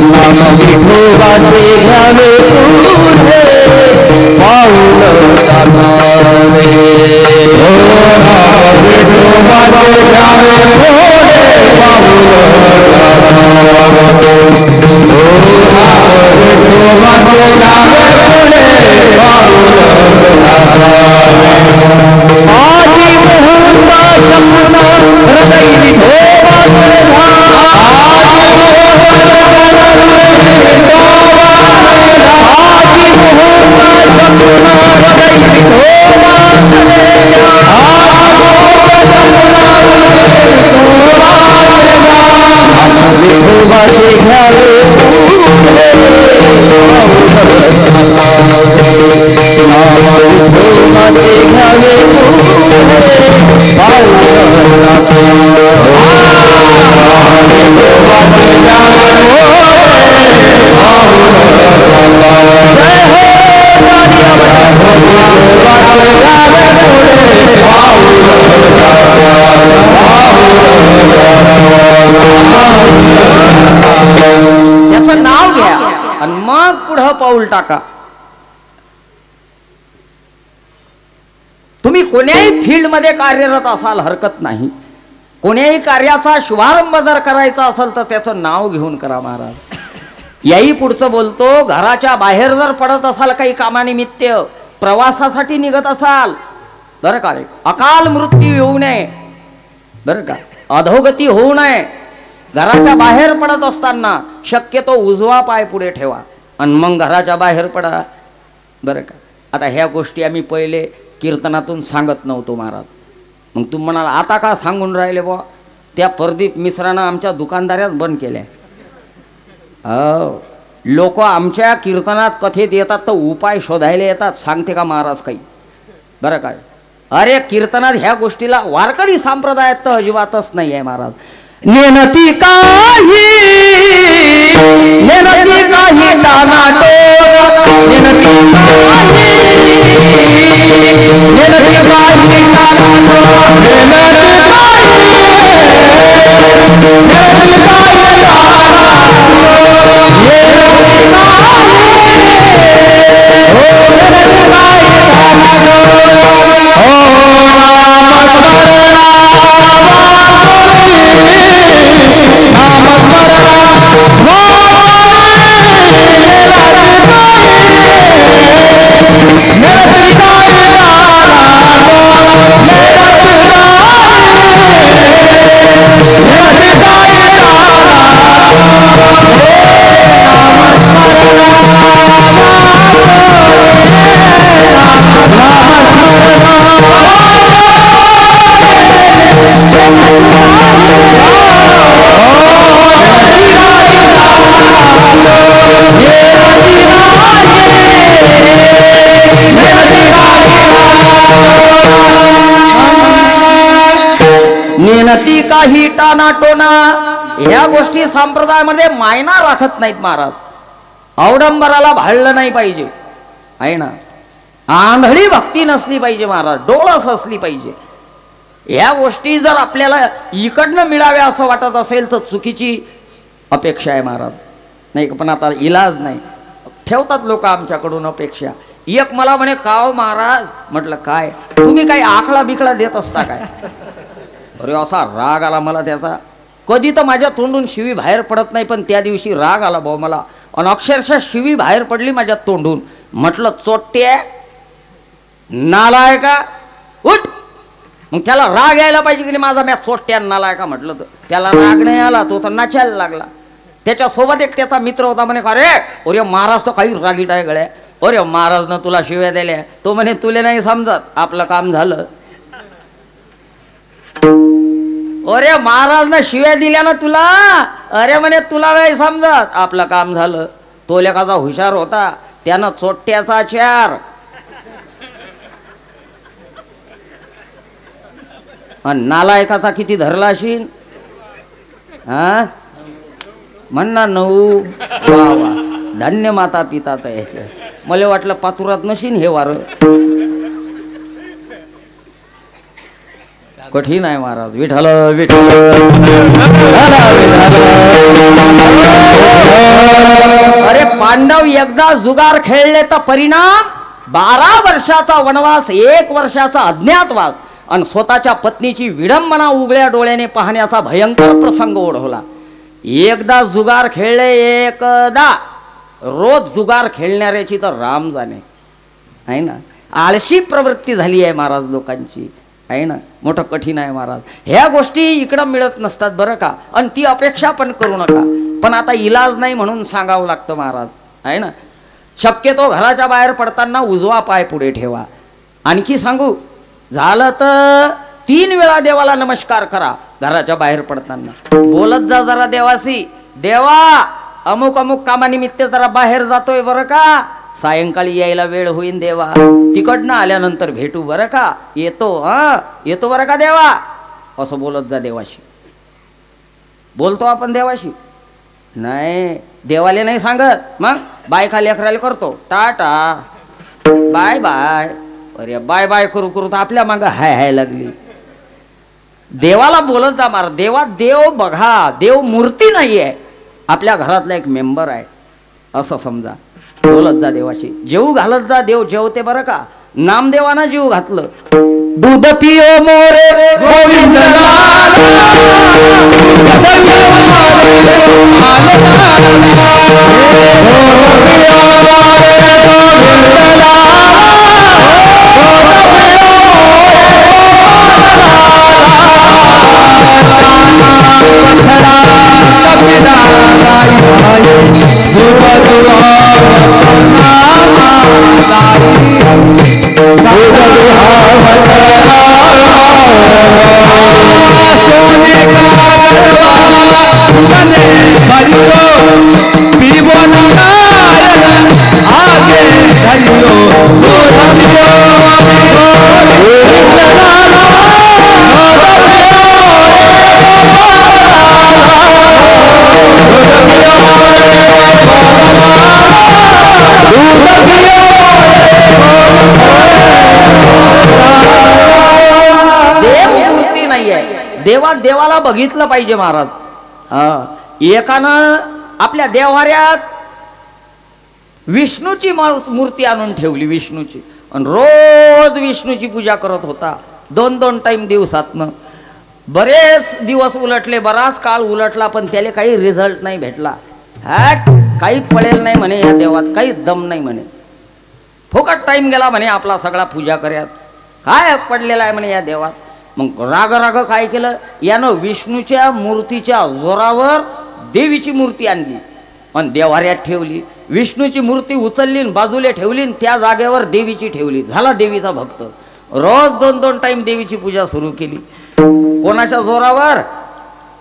नाम विठोबाचे घ्यावे पुढे पाऊल टाकावे, नाम विठोबाचे घ्यावे पुढे पाऊल टाकावे, विठोबाचे घ्यावे पुढे पाऊल टाकावे। आजी मुहूर्त शब्द हृदय विठोबाचे विठोबाचे घ्यावे त्याचं नाव घ्या आणि मग पुढं पाऊल टाका। तुम्ही कोण्याही फील्डमध्ये कार्यरत असाल हरकत नाही, कोण्याही कार्याचा शुभारंभ जर करायचा असेल तर त्याचं नाव घेऊन करा महाराज. याही पुढचं बोलतो, घराच्या बाहेर जर पडत असाल काही कामानिमित्त प्रवासासाठी निघत असाल बरं का रे, अकाल मृत्यू येऊ नये बरं का, अधोगती होऊ नये, घराच्या बाहेर पडत असताना शक्यतो उजवा पाय पुढे ठेवा आणि मग घराच्या बाहेर पडा बरं का. आता ह्या गोष्टी आम्ही पहिले कीर्तनातून सांगत नव्हतो महाराज. मग तुम्ही म्हणाल आता का सांगून राहिले बुवा, त्या प्रदीप मिश्रानं आमच्या दुकानदाऱ्याच बंद केल्या. हो, लोक आमच्या कीर्तनात कथेत येतात तर उपाय शोधायला येतात, सांगते का महाराज काही बरं काय. अरे कीर्तनात ह्या गोष्टीला वारकरी संप्रदायात तर अजिबातच नाही आहे महाराज. नेनती काही नेनती काही टानाटोना ह्या गोष्टी संप्रदायामध्ये मायना राखत नाहीत महाराज. अवडंबराला भाळलं नाही पाहिजे आहे ना, आंधळी भक्ती नसली पाहिजे महाराज, डोळस असली पाहिजे. ह्या गोष्टी जर आपल्याला इकडनं मिळाव्या असं वाटत असेल तर चुकीची अपेक्षा आहे महाराज. नाही पण आता इलाज नाही, ठेवतात लोक आमच्याकडून अपेक्षा. एक मला म्हणे काव महाराज, म्हटलं काय तुम्ही काही आखळा बिकळा देत असता काय. अरे असा राग आला मला त्याचा, कधी तर माझ्या तोंडून शिवी बाहेर पडत नाही पण त्या दिवशी राग आला भाऊ मला, आणि अक्षरशः शिवी बाहेर पडली माझ्या तोंडून. म्हटलं चोट्टे नालाय का उठ. मग त्याला राग यायला पाहिजे की नाही माझा, मी चोट्ट्या नालाय का म्हटलं तर त्याला राग नाही आला, तो तर नाचायला लागला. त्याच्यासोबत एक त्याचा मित्र होता, म्हणे का रे अरे महाराज तो काही रागीट आहे गळ्या, अरे महाराजनं तुला शिव्या दिल्या. तो म्हणे तुले नाही समजत, आपलं काम झालं. अरे महाराजनं शिव्या दिल्या ना तुला, अरे म्हणे तुला नाही समजत, आपलं काम झालं. तो लेखाचा हुशार होता, त्यानं चोट्ट्याचा चार आणि नालायकाचा किती धरला असेल हा म्हणणार 9. वा वा धन्य माता पिता यायचं. मला वाटलं पातुरात नशीन हे वार. कठीण आहे महाराज. विठ्ठल विठ्ठल अरे पांडव एकदा जुगार खेळले तर परिणाम 12 वर्षाचा वनवास, 1 वर्षाचा अज्ञातवास आणि स्वतःच्या पत्नीची विडंबना उघड्या डोळ्याने पाहण्याचा भयंकर प्रसंग ओढवला. एकदा जुगार खेळले, एकदा रोज जुगार खेळणाऱ्याची तर राम जाणे आहे ना. आळशी प्रवृत्ती झाली आहे महाराज लोकांची आहे ना. मोठं कठीण आहे महाराज. ह्या गोष्टी इकडं मिळत नसतात बरं का, आणि ती अपेक्षा पण करू नका. पण आता इलाज नाही म्हणून सांगावं लागतं महाराज आहे ना. शक्यतो घराच्या बाहेर पडताना उजवा पाय पुढे ठेवा. आणखी सांगू, झालं तर 3 वेळा देवाला नमस्कार करा घराच्या बाहेर पडताना. बोलत जा जरा देवासी, देवा अमुक अमुक कामानिमित्त जरा बाहेर जातोय बरं का, सायंकाळी यायला वेळ होईन देवा, तिकडनं आल्यानंतर भेटू बरं का, येतो येतो बरं का देवा, असं बोलत जा देवाशी. बोलतो आपण देवाशी नाही, देवाले नाही सांगत. मग बायका लेकराला करतो टाटा बाय बाय. अरे बाय बाय करू करू तर आपल्या मागं हाय हाय लागली. देवाला बोलत जा मार. देव बघा, देव मूर्ती नाही आहे, आपल्या घरातला एक मेंबर आहे असं समजा. बोलत जा देवाशी, जेव घालत जा, देव जेवते बरं का. नामदेवानं जीव घातलं दूध पियो मोरे गोविंद देवाला बघितलं पाहिजे महाराज. एकानं आपल्या देवाऱ्यात विष्णूची मूर्ती आणून ठेवली, विष्णूची, आणि रोज विष्णूची पूजा करत होता 2-2 टाइम दिवसातनं. बरेच दिवस उलटले, बराच काळ उलटला, पण त्याला काही रिझल्ट नाही भेटला. काही पळेल नाही म्हणे या देवात, काही दम नाही म्हणे, फुकट टाइम गेला म्हणे आपला सगळा पूजा करण्यात, काय पडलेला आहे म्हणे या देवात. मग राग काय केलं यानं, विष्णूच्या मूर्तीच्या जोरावर देवीची मूर्ती आणली आणि देवाऱ्यात ठेवली. विष्णूची मूर्ती उचलली बाजूला ठेवली, त्या जागेवर देवीची ठेवली. झाला देवीचा भक्त. रोज 2-2 टाइम देवीची पूजा सुरू केली. कोणाच्या जोरावर?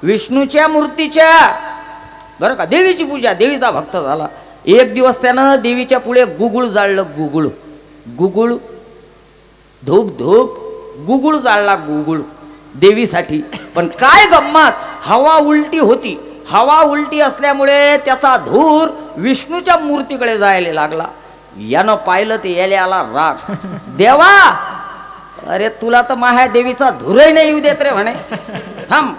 विष्णूच्या मूर्तीच्या, बरं का, देवीची पूजा, देवीचा भक्त झाला. एक दिवस त्यानं देवीच्या पुढे गुगुळ जाळलं, गुगुळ, धूप गुगुळ जाळला, गुगुळ देवीसाठी. पण काय गंमत, हवा उलटी होती. हवा उलटी असल्यामुळे त्याचा धूर विष्णूच्या मूर्तीकडे जायला लागला. यानं पाहिलं ते याले आला राग. देवा, अरे तुला तर माह्या देवीचा धूरही नाही येऊ देत रे म्हणे. थांब,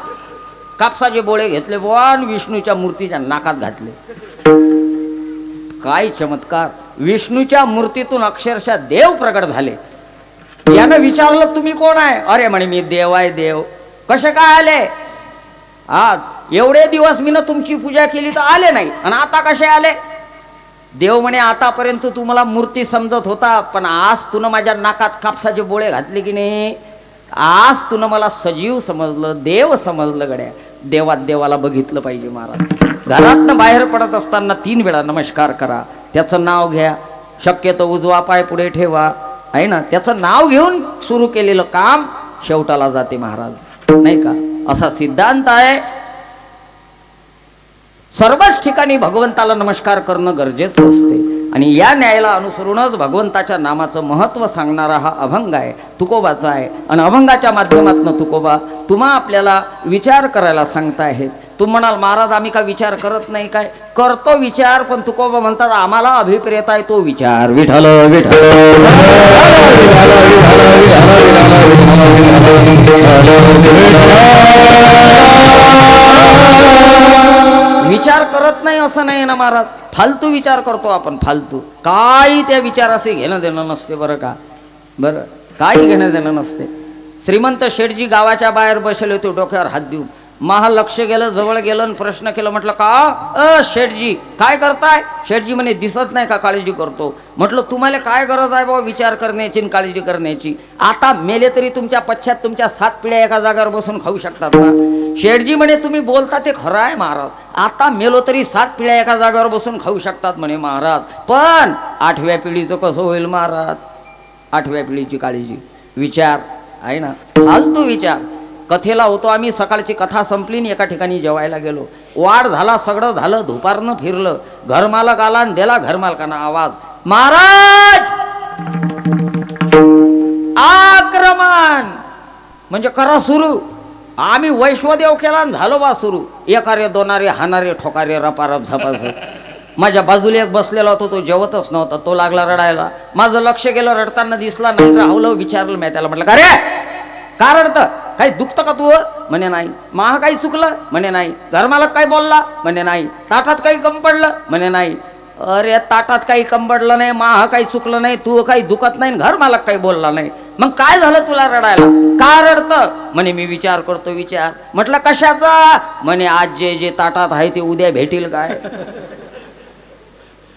कापसाचे बोळे घेतले बुवा आणि विष्णूच्या मूर्तीच्या नाकात घातले. काय चमत्कार, विष्णूच्या मूर्तीतून अक्षरशः देव प्रगट झाले. यानं विचारलं तुम्ही कोण आहे? अरे म्हणे मी देव आहे. देव कसे काय आले? आज एवढे दिवस मी ना तुमची पूजा केली तर आले नाही, आणि आता कसे आले? देव म्हणे आतापर्यंत तू मला मूर्ती समजत होता, पण आज तू माझ्या नाकात कापसाचे बोळे घातले की नाही, आज तू मला सजीव समजलं, देव समजलं. गड्या, देवाला बघितलं पाहिजे महाराज. घरातनं बाहेर पडत असताना 3 वेळा नमस्कार करा, त्याचं नाव घ्या, शक्यतो उजवा पाय पुढे ठेवा, आहे ना, त्याचं नाव घेऊन सुरू केलेलं काम शेवटाला जाते महाराज, नाही का? असा सिद्धांत आहे. सर्वच ठिकाणी भगवंताला नमस्कार करणं गरजेचं असते, आणि या न्यायाला अनुसरूनच भगवंताच्या नामाचं महत्त्व सांगणारा हा अभंग आहे, तुकोबाचा आहे. आणि अभंगाच्या माध्यमातून तुकोबा तुम्हा आपल्याला विचार करायला सांगताहेत. तुम्ही म्हणाल महाराज आम्ही का विचार करत नाही? काय करतो विचार, पण तुकोबा म्हणतात आम्हाला अभिप्रेत आहे तो विचार. विठ्ठल विठ्ठल विचार करत नाही असं नाही ना महाराज, फालतू विचार करतो आपण, फालतू. काही त्या विचाराशी घेणं देणं नसते, बरं का, बरं, काही घेणं देणं नसते. श्रीमंत शेठजी गावाच्या बाहेर बसले होते, डोक्यावर हात देऊन. महा लक्ष गेलं, जवळ गेलं आणि प्रश्न केला. म्हटलं का शेठजी काय करताय? शेठजी म्हणे दिसत नाही का काळजी करतो. म्हटलं तुम्हाला काय गरज आहे बाबा विचार करण्याची आणि काळजी करण्याची? आता मेले तरी तुमच्या पश्चात तुमच्या 7 पिढ्या एका जागेवर बसून खाऊ शकतात ना? शेठजी म्हणे तुम्ही बोलता ते खरं आहे महाराज, आता मेलो तरी 7 पिढ्या एका जागेवर बसून खाऊ शकतात म्हणे महाराज, पण 8व्या पिढीचं कसं होईल महाराज? 8व्या पिढीची काळजी, विचार आहे ना, फालतू विचार. कथेला होतो आम्ही, सकाळची कथा संपली आणि एका ठिकाणी जेवायला गेलो. वाढ झाला, सगळं झालं, धुपारनं फिरलं. घरमालक आला आणि दिला घरमालकांना आवाज, महाराज आक्रमण, म्हणजे करा सुरू. आम्ही वैश्वदेव केला आणि झालो बा सुरू. एकारे दोनारे हाणारे ठोकारे रपारप झपाझप. माझ्या बाजूला एक बसलेला होता, तो जेवतच नव्हता, तो लागला रडायला. माझं लक्ष गेलं, रडताना दिसला नाही, राहुलं. विचारलं मी त्याला, म्हटलं का रे का रडतं? काही दुखतं का तू? म्हणे नाही. महा काही चुकलं? म्हणे नाही. घरमालक काही बोलला? म्हणे नाही. ताटात काही कम पडलं? म्हणे नाही. अरे ताटात काही कम पडलं नाही, महा काही चुकलं नाही, तू काही दुखत नाही, घरमालक काही बोलला नाही. मग काय झालं तुला रडायला? का रडतं? म्हणे मी विचार करतो विचार. म्हटलं कशाचा? म्हणे आज जे जे ताटात आहे ते उद्या भेटील काय?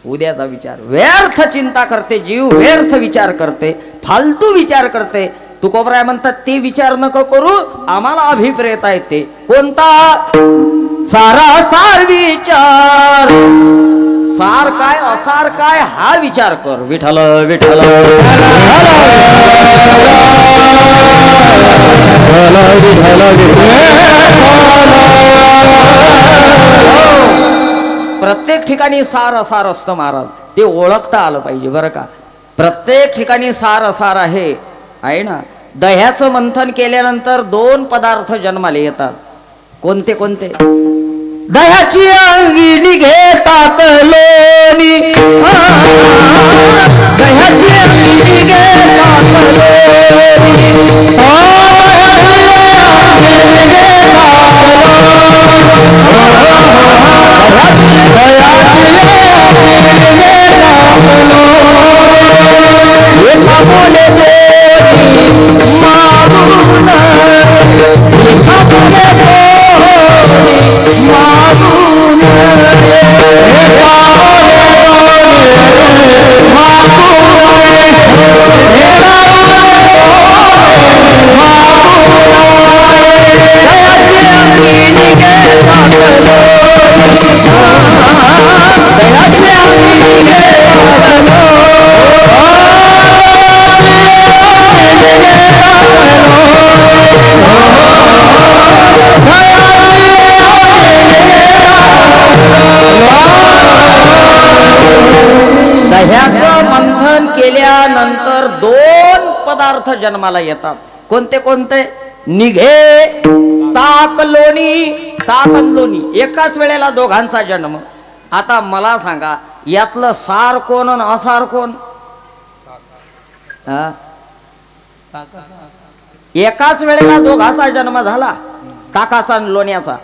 उद्याचा विचार. व्यर्थ चिंता करते जीव, व्यर्थ विचार करते, फालतू विचार करते. तुकोबराय म्हणतात ते विचार नको करू, आम्हाला अभिप्रेत आहे ते. कोणता? सारा सार विचार. सार काय असार काय हा विचार कर. विठ्ठल विठ्ठल प्रत्येक ठिकाणी सार असार असतं महाराज, ते ओळखता आलं पाहिजे बरं का. प्रत्येक ठिकाणी सार असार आहे ना. दह्याचं मंथन केल्यानंतर 2 पदार्थ जन्माला येतात. कोणते कोणते? दह्याची अंगी निघे ताकलोनी, दह्याची अंगी निघे दह्याचं मंथन केल्यानंतर 2 पदार्थ जन्माला येतात. कोणते कोणते? निघे ताक लोणी. ताक आणि लोणी एकाच वेळेला दोघांचा जन्म. आता मला सांगा यातलं सार कोण आणि असार कोण? एकाच वेळेला दोघाचा जन्म झाला, ताकाचा आणि लोण्याचा.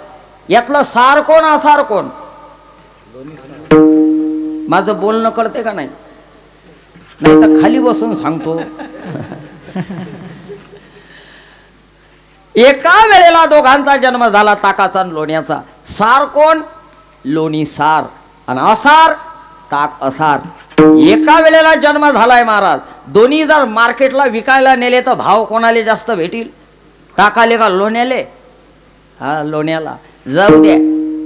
यातलं सार कोण असार कोण? माझं बोलणं कळते का नाही? नाही तर खाली बसून सांगतो. एका वेळेला दोघांचा जन्म झाला, ताकाचा आणि लोण्याचा. सार कोण? लोणी सार. आणि असार? ताक असार. एका वेळेला जन्म झालाय महाराज. दोन्ही जर मार्केटला विकायला नेले तर भाव कोणाला जास्त भेटील? ताकाले का लोण्याले? हा, लोण्याला. जाऊ द्या.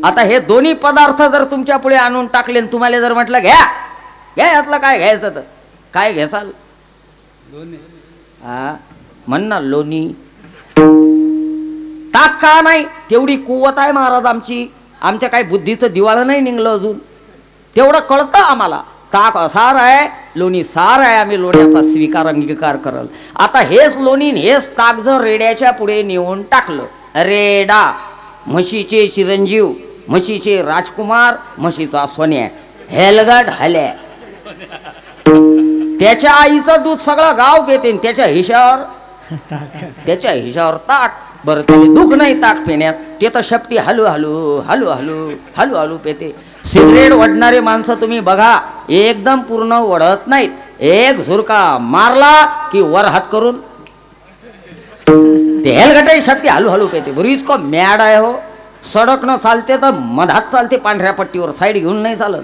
आता हे दोन्ही पदार्थ जर तुमच्या पुढे आणून टाकले, तुम्हाला जर म्हटलं घ्या घ्या यातलं काय घ्यायचं, तर काय घ्याल? हा, म्हण ना लोणी. ताक का नाही? तेवढी कुवत आहे महाराज आमची. आमच्या काही बुद्धीचं दिवाळं नाही निघलं अजून. तेवढं कळतं आम्हाला. ताक असार आहे, लोणी सार आहे. आम्ही लोण्याचा स्वीकार अंगीकार करल. आता हेच लोणी हेच ताक जर रेड्याच्या पुढे नेऊन टाकलं, रेडा म्हशीचे चिरंजीव, म्हशीचे राजकुमार, म्हशीचा सोन्या, हेलगट हल्या, त्याच्या आईचं दूध सगळं गाव पिते, त्याच्या हिशावर ताक. बरं त्याला दुःख नाही ताक पिण्यात, ते तर शेपटी हलू हलू हलू हलू हलू हलू पेते. सिगरेट वडणारे माणसं तुम्ही बघा, एकदम पूर्ण वडत नाहीत. एक झुरका मारला की वर हात करून ते हेलगटाई शेपटी हलू हलू पेते. बरं इतकं मॅड आहे हो. सडक न चालते तर मधात चालते, पांढऱ्या पट्टीवर. साईड घेऊन नाही चालत.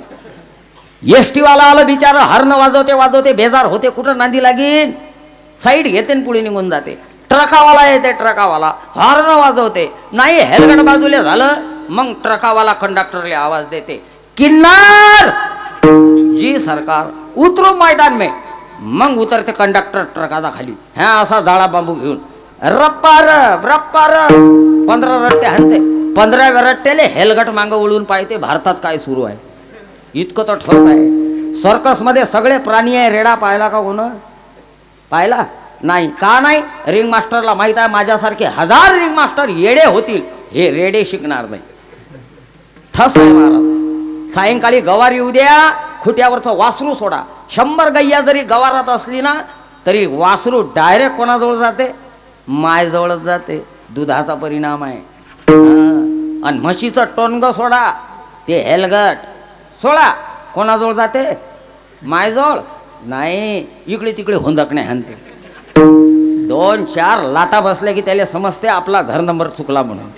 एसटी वाला आलं बिचारा, हॉर्न वाजवते वाजवते बेजार होते, कुठं नांदी लागेल, साईड घेते आणि पुढे निघून जाते. ट्रकावाला येते, ट्रकावाला हॉर्न वाजवते, नाही हेलगट बाजूला झालं, मग ट्रकावाला कंडक्टरला आवाज देते, किन्नर जी सरकार उतरो मैदान में. मग उतरते कंडक्टर ट्रकाचा खाली, ह्या असा जाळा बांबू घेऊन रप्पार रप्पार 15 रट्टे हाणते. 15व्या रट्ट्याले हेलगट मागं वळून पाहते भारतात काय सुरू आहे. इतकं तर ठोस आहे. सर्कस मध्ये सगळे प्राणी आहे. रेडा पाहिला का कोण? पाहिला नाही का? नाही. रिंग मास्टरला माहित आहे माझ्यासारखे 1000 रिंग मास्टर येडे होतील, हे रेडे शिकणार नाही. ठस आहे महाराज. सायंकाळी गवार येऊ द्या, खुट्यावरचं वासरू सोडा. 100 गैया जरी गवारात असली ना, तरी वासरू डायरेक्ट कोणाजवळ जाते? मायजवळच जाते. दुधाचा परिणाम आहे. आणि म्हशीचं टोनग सोडा, ते हेलगट सोडा, कोणाजवळ जाते? मायजवळ नाही, इकडे तिकडे हुंदकणे हाणते. 2-4 लाता बसल्या की त्याला समजते आपला घर नंबर चुकला म्हणून.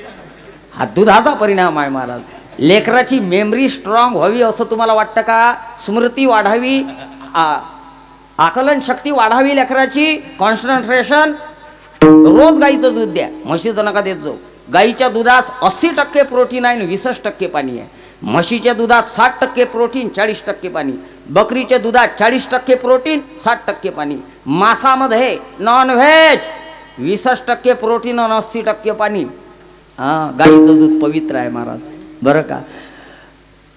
हा दुधाचा परिणाम आहे महाराज. लेकराची मेमरी स्ट्रॉंग व्हावी असं तुम्हाला वाटतं का? स्मृती वाढावी, आकलन शक्ती वाढावी लेकराची, कॉन्सन्ट्रेशन. रोज गाईचं दूध द्या, म्हशीचं नका देत जाऊ. गाईच्या दुधात 80% प्रोटीन आहे आणि 20% पाणी आहे. म्हशीच्या दुधात 60% प्रोटीन, 40% पाणी. बकरीच्या दुधात 40% प्रोटीन, 60% पाणी. मांसामध्ये नॉन व्हेज 20% प्रोटीन आणि 80% पाणी. गाईचं दूध पवित्र आहे महाराज, बरं का.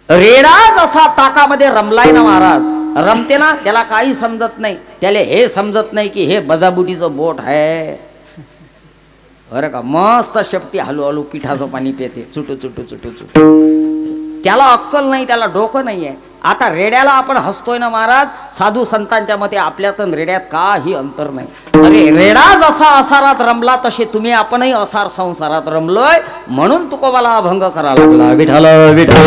रेडा जसा ताकामध्ये रमलाय ना महाराज, रमते ना, त्याला काही समजत नाही. त्याला हे समजत नाही की हे बजाबुटीचं बोट आहे, बरं का. मस्त शेपटी हळूहळू पिठाचं पाणी पिते, चुटू चुटू चुटू चुटू. त्याला अक्कल नाही, त्याला डोकं नाही आहे. आता रेड्याला आपण हसतोय ना महाराज, साधू संतांच्या मते आपल्यात रेड्यात काही अंतर नाही. अरे रेडा जसा असारात रमला तसे तुम्ही आपणही असार संसारात रमलोय, म्हणून तुकोबाला अभंग करा लागला. विठ्ठल विठ्ठल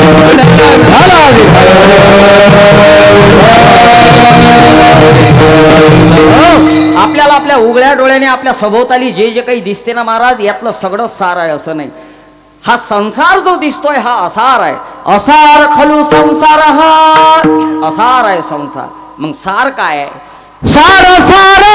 आपल्याला आपल्या उघड्या डोळ्याने आपल्या सभोवताली जे जे काही दिसते ना महाराज, यातलं सगळं सार आहे असं नाही. हा संसार जो दिसतोय हा असार आहे. असार खलू संसार, हा असार आहे संसार. मग सार काय आहे? सार सार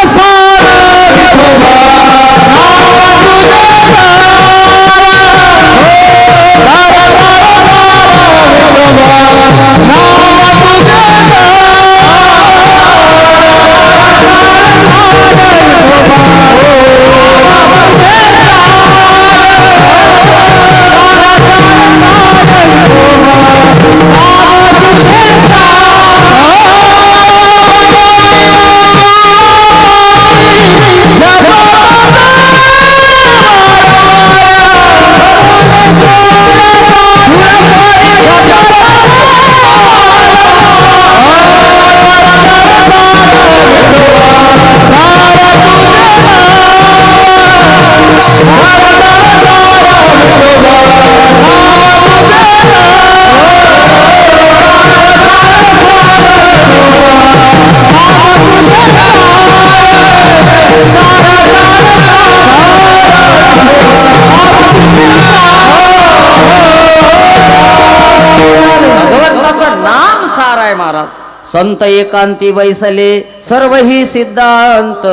संत एकांती बैसले सर्व ही सिद्धांत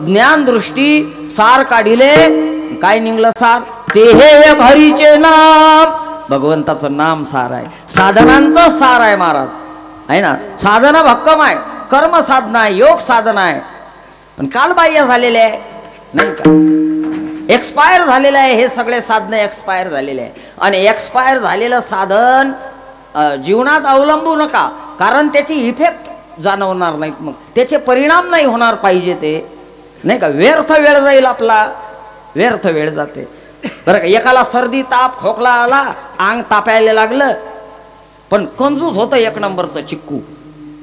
ज्ञान दृष्टी सार काढिले. काय निघलं सार? ते हे हरीचे नाम. भगवंताचं नाम सार आहे, साधनांचं सार आहे महाराज, आहे ना. साधना भक्कम आहे, कर्म साधना आहे, योग साधना आहे, पण कालबाह्य झालेले आहे नाही का, एक्सपायर झालेलं आहे. हे सगळे साधनं एक्सपायर झालेले आहे. आणि एक्सपायर झालेलं साधन जीवनात अवलंबू नका, कारण त्याची इफेक्ट जाणवणार नाहीत, मग त्याचे परिणाम नाही होणार पाहिजे ते, नाही का. व्यर्थ वेळ जाईल आपला, व्यर्थ वेळ जाते, बरं का. एकाला सर्दी ताप खोकला आला, अंग तापायला लागलं, पण कंजूस होतं एक नंबरचं चिक्कू,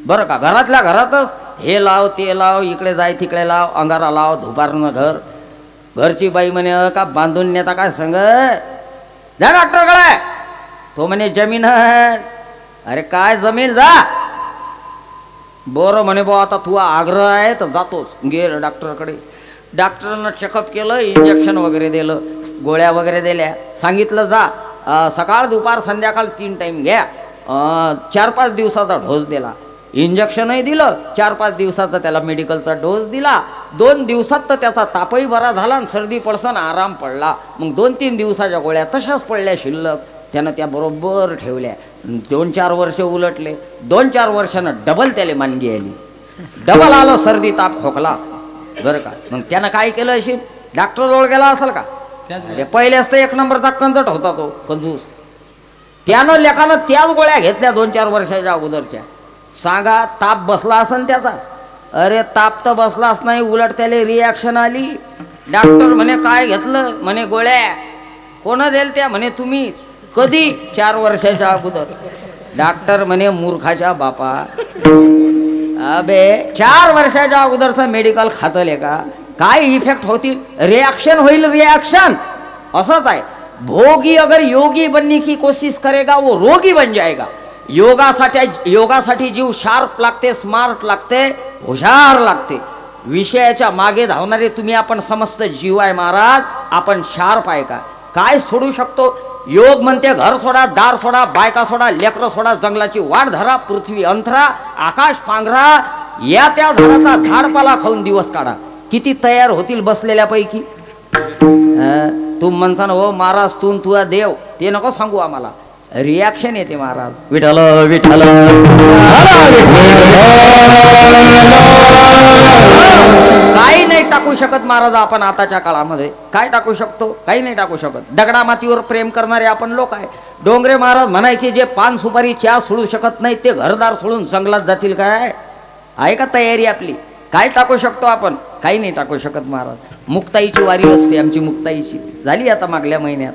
बरं का. घरातल्या घरातच हे लाव ते लाव, इकडे जाय तिकडे लाव, अंगारा लाव, धुपारनं घरची बाई म्हणे का बांधून नेता काय संग, जा डॉक्टरकडे. तो म्हणे जमीन. अरे काय जमीन, जा. बरं म्हणे, बा आता तू आग्रह आहे तर जातोच. गेलं डॉक्टरकडे. डॉक्टरनं चेकअप केलं, इंजेक्शन वगैरे दिलं, गोळ्या वगैरे दिल्या, सांगितलं जा सकाळ दुपार संध्याकाळ 3 टाईम घ्या. 4-5 दिवसाचा डोस दिला, इंजेक्शनही दिलं, 4-5 दिवसाचा त्याला मेडिकलचा डोस दिला. 2 दिवसात तर त्याचा तापही बरा झाला आणि सर्दी पडसन आराम पडला. मग 2-3 दिवसाच्या गोळ्या तशाच पडल्या शिल्लक, त्यानं त्या बरोबर ठेवल्या. 2-4 वर्ष उलटले, 2-4 वर्षानं डबल त्याला मानगी आली, डबल आलं सर्दी ताप खोकला, बरं का. मग त्यानं काय केलं असेल, डॉक्टरजवळ गेला असेल का, पहिल्याच तर 1 नंबरचा कंजट होता तो कंजूस. त्यानं लेखानं त्याच गोळ्या घेतल्या 2-4 वर्षाच्या अगोदरच्या. सांगा ताप बसला असेल त्याचा? अरे ताप तर बसलाच नाही, उलट त्याला रिॲक्शन आली. डॉक्टर म्हणे काय घेतलं, म्हणे गोळ्या. कोण देल त्या, म्हणे तुम्ही. कधी? 4 वर्षाच्या अगोदर. डॉक्टर म्हणे मूर्खाच्या बापा, अबे 4 वर्षाच्या अगोदरचं मेडिकल खातले का, काय इफेक्ट होतील, रिॲक्शन होईल, रिॲक्शन. असंच आहे, भोगी अगर योगी बनने की कोशिश करेगा वो रोगी बन जाएगा. योगासाठी जीव शार्प लागते, स्मार्ट लागते, हुशार लागते. विषयाच्या मागे धावणारे तुम्ही आपण समस्त जीव आहे महाराज. आपण शार्प आहे का? काय सोडू शकतो? योग म्हणते घर सोडा, दार सोडा, बायका सोडा, लेकरं सोडा, जंगलाची वाट धरा, पृथ्वी अंथरा, आकाश पांघरा, या त्या झाडाचा झाडपाला खाऊन दिवस काढा. किती तयार होतील बसलेल्यापैकी? तू म्हणसान हो महाराज तुझा देव, ते नको सांगू आम्हाला. रिॲक्शन येते महाराज. विठ्ठल विठ्ठल काही नाही टाकू शकत महाराज आपण आताच्या काळामध्ये. काय टाकू शकतो? काही नाही टाकू शकत. दगडा मातीवर प्रेम करणारे आपण लोक आहे. डोंगरे महाराज म्हणायचे जे पान सुपारी चहा सोडू शकत नाही ते घरदार सोडून जंगलात जातील. काय आहे का तयारी आपली? काय टाकू शकतो आपण? काही नाही टाकू शकत महाराज. मुक्ताईची वारी असते आमची. मुक्ताईची झाली आता मागल्या महिन्यात.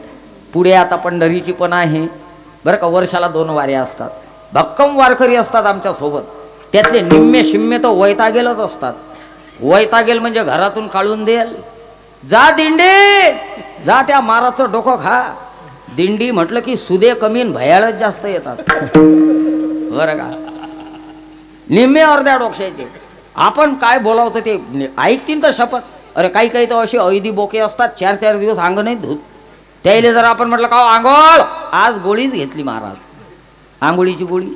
पुढे आता पंढरीची पण आहे बरं का. वर्षाला 2 वाऱ्या असतात. भक्कम वारकरी असतात आमच्या सोबत. त्यातले निम्मे शिम्मे तर वैतागेलच असतात. वैतागेल म्हणजे घरातून काढून देल. जा दिंडी जा, त्या महाराजचं डोकं खा. दिंडी म्हटलं की सुदे कमी भयाळच जास्त येतात बरं का. निम्मे अर्ध्या डोक्याचे. आपण काय बोलावतो ते ऐकतील तर शपथ. अरे काही काही तर अशी ऐदी बोके असतात 4-4 दिवस अंग नाही धुत. त्याला जर आपण म्हटलं का आंघोळ, आज गोळीच घेतली महाराज. आंघोळीची गोळी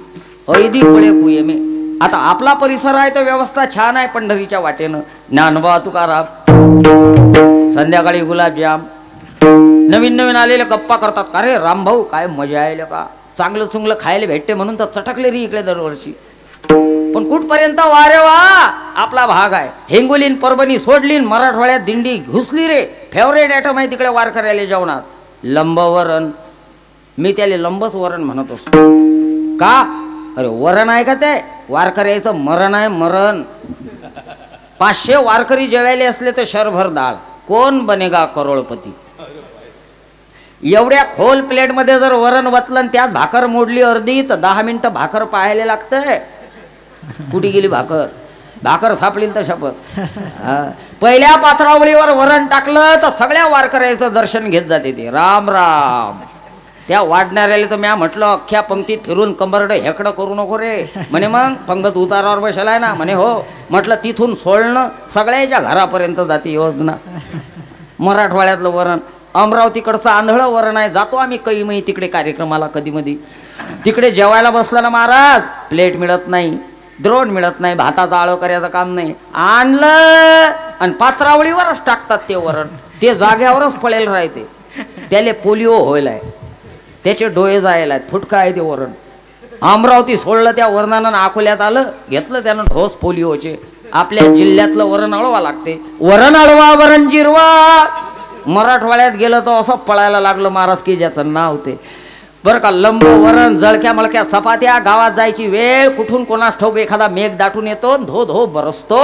ऐदी पळे कुये मे. आता आपला परिसर आहे तर व्यवस्था छान आहे पंढरीच्या वाटेनं. ज्ञानोबा तुकाराम, संध्याकाळी गुलाबजाम, नवीन नवीन आलेले गप्पा करतात. का रे रामभाऊ काय मजा आहे का? चांगलं चुंगलं खायला भेटते म्हणून तर चटकले रे इकडे दरवर्षी. पण कुठपर्यंत वा रे वा आपला भाग आहे. हिंगोलीन परभणी सोडलीन, मराठवाड्यात दिंडी घुसली रे. फेवरेट आयटम आहे तिकडे वार करायला जेवणात लंबवरण. मी त्याला लंबच वरण म्हणत असतो. का? अरे वरण आहे का ते? वारकऱ्याचं मरण आहे मरण. 500 वारकरी जेवायले असले तर शरभर डाळ. कोण बनेगा करोडपती? एवढ्या खोल प्लेटमध्ये जर वरण वतलं त्यात भाकर मोडली अर्धी तर 10 मिनिटं भाकर पाहायला लागतंय. कुठे गेली भाकर? भाकर सापडली तर शपथ. पहिल्या पात्रावळीवर वरण टाकलं तर सगळ्या वारकऱ्याचं दर्शन घेत जाते ते. राम राम. त्या वाढणाऱ्याला तर म्या म्हटलं अख्ख्या पंक्तीत फिरून कंबरडं हेकडं करू नको रे म्हणे. मग पंगत उतारावर बसलाय ना म्हणे. हो म्हटलं तिथून सोडणं सगळ्याच्या घरापर्यंत जाते योजना. मराठवाड्यातलं वरण, अमरावतीकडचं आंधळं वरण आहे. जातो आम्ही कैमई तिकडे कार्यक्रमाला कधीमधी. तिकडे जेवायला बसला ना महाराज, प्लेट मिळत नाही, द्रोण मिळत नाही, भाताचं आळं करायचं काम नाही. आणलं आणि पात्रावळीवरच टाकतात ते वरण. ते जाग्यावरच पळेल राहते. त्याले पोलिओ होईल, त्याचे डोळे जायला फुटका आहे ते वरण. अमरावती सोडलं त्या वरणानं अकोल्यात आलं, घेतलं त्यानं ढोस पोलिओचे. आपल्या जिल्ह्यातलं वरण अळवा लागते. वरण अळवा वरण जिरवा. मराठवाड्यात गेलं तर असं पळायला लागलं महाराज की ज्याचं नाव ते बरं का. लंब वरण, जळक्या मळक्या चपात्या. गावात जायची वेळ, कुठून कोणास ठाऊक एखादा मेघ दाटून येतो, धो धो बरसतो.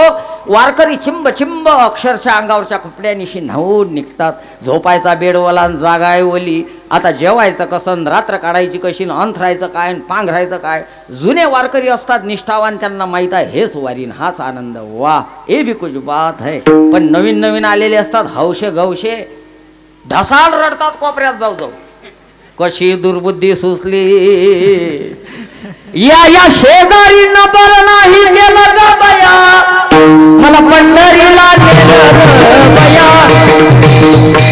वारकरी चिंब चिंब अक्षरशः अंगावरच्या कपड्यानिशी न्हावून निघतात. झोपायचा बेड ओला, जागा आहे ओली. आता जेवायचं कसं, रात्र काढायची कशी, अंथरायचं काय, पांघरायचं काय. जुने वारकरी असतात निष्ठावान, त्यांना माहीत आहे हेच वारीन, हाच आनंद. वा ए भी कुछ बात है. पण नवीन नवीन आलेले असतात हौशे गवशे, ढसाल रडतात कोपऱ्यात जाऊ जाऊ. कशी दुर्बुद्धी सुचली या शेजारी नबर नाही गेलं ग बया, मला पंढरीला नेलं ग बया,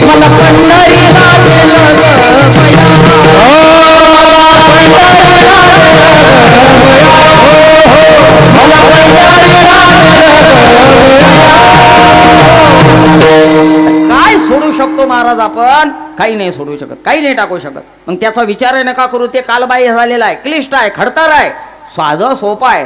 मला पंढरीला नेलं ग काय सोडू शकतो महाराज आपण? काही नाही सोडू शकत, काही नाही टाकू शकत. मग त्याचा विचार नका करू. ते कालबाई झालेला आहे, क्लिष्ट आहे, खडतर आहे. साधं सोपं आहे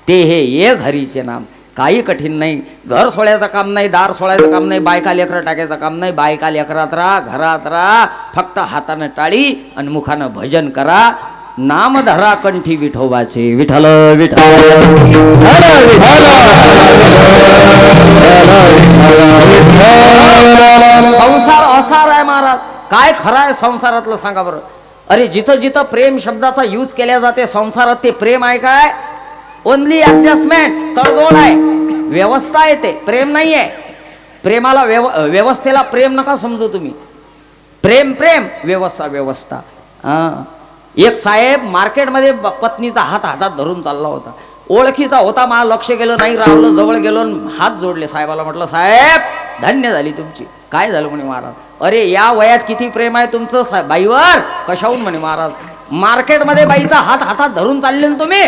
ते. हे एक हरीचे नाम, काही कठीण नाही. घर सोडायचं काम नाही, दार सोडायचं काम नाही, बायका लेकरं टाकायचं काम नाही. बायका लेकरात राहा, घरात राहा, फक्त हातानं टाळी आणि मुखानं भजन करा. नाम धरा कंठी विठोबाचे. विठ्ठल विठ्ठल संसार असार आहे महाराज. काय खरं आहे संसारातलं सांगा बरं. अरे जिथं जिथं प्रेम शब्दाचा यूज केल्या जाते संसारात, ते प्रेम आहे काय? ओनली ऍडजस्टमेंट, तळजोड आहे, व्यवस्था आहे. ते प्रेम नाही आहे. प्रेमाला व्यवस्थेला प्रेम नका समजू तुम्ही. प्रेम प्रेम, व्यवस्था व्यवस्था. एक साहेब मार्केटमध्ये पत्नीचा हात हातात धरून चालला होता. ओळखीचा होता, मला लक्ष गेलं नाही, रावलं, जवळ गेलो आणि हात जोडले साहेबाला. म्हटलं साहेब धन्य झाली तुमची. काय झालं म्हणे महाराज. अरे या वयात किती प्रेम आहे तुमचं बाईवर. कशाहून म्हणे महाराज. मार्केटमध्ये बाईचा हात हातात धरून चालले ना तुम्ही,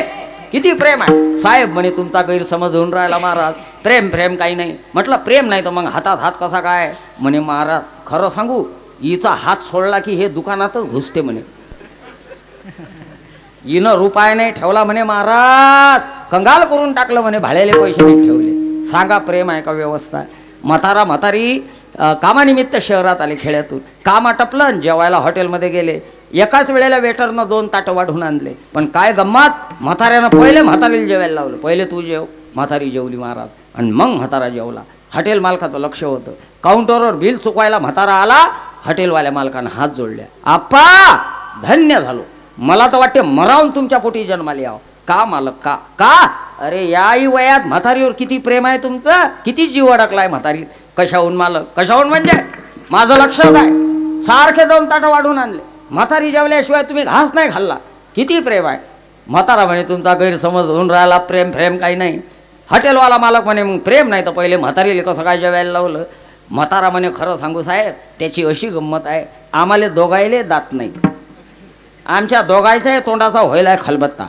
किती प्रेम आहे. साहेब म्हणे तुमचा गैरसमज होऊन राहिला महाराज, प्रेम प्रेम काही नाही. म्हटलं प्रेम नाही तर मग हातात हात कसा काय. म्हणे महाराज खरं सांगू, हिचा हात सोडला की हे दुकानातच घुसते म्हणे. हिनं रुपया नाही ठेवला म्हणे महाराज, कंगाल करून टाकलं म्हणे, भाड्याले पैसे नाही ठेवले. सांगा प्रेम आहे का व्यवस्था. म्हातारा म्हातारी कामानिमित्त शहरात आले खेड्यातून. काम आटपलं, जेवायला हॉटेलमध्ये गेले. एकाच वेळेला वेटरनं 2 ताटं वाढून आणले. पण काय गंमत, म्हाताऱ्यानं पहिले म्हातारीला जेवायला लावलं. पहिले तू जेव. म्हातारी जेवली महाराज आणि मग म्हातारा जेवला. हॉटेल मालकाचं लक्ष होतं. काउंटरवर बिल चुकवायला म्हातारा आला. हॉटेलवाल्या मालकानं हात जोडल्या. आप्पा धन्य झालो, मला तर वाटते मरावून तुमच्या पोटी जन्माला यावं. का मालक का का. अरे याही वयात म्हातारीवर किती प्रेम आहे तुमचं, किती जीव अडकलाय म्हातारीत. कशाहून मालक, कशाहून म्हणजे माझं लक्षच आहे. सारखे 2 ताटं वाढून आणले. म्हातारी जेवल्याशिवाय तुम्ही घास नाही खाल्ला, किती प्रेम आहे. म्हातारा म्हणे तुमचा गैरसमज होऊन राहिला, प्रेम प्रेम काही नाही. हॉटेलवाला मालक म्हणे मग प्रेम नाही तर पहिले म्हातारीला कसं काय जेवायला लावलं. म्हातारा म्हणे खरं सांगू साहेब, त्याची अशी गंमत आहे, आम्हाला दोघायले दात नाही. आमच्या दोघायच्या तोंडाचा व्हायला खलबत्ता.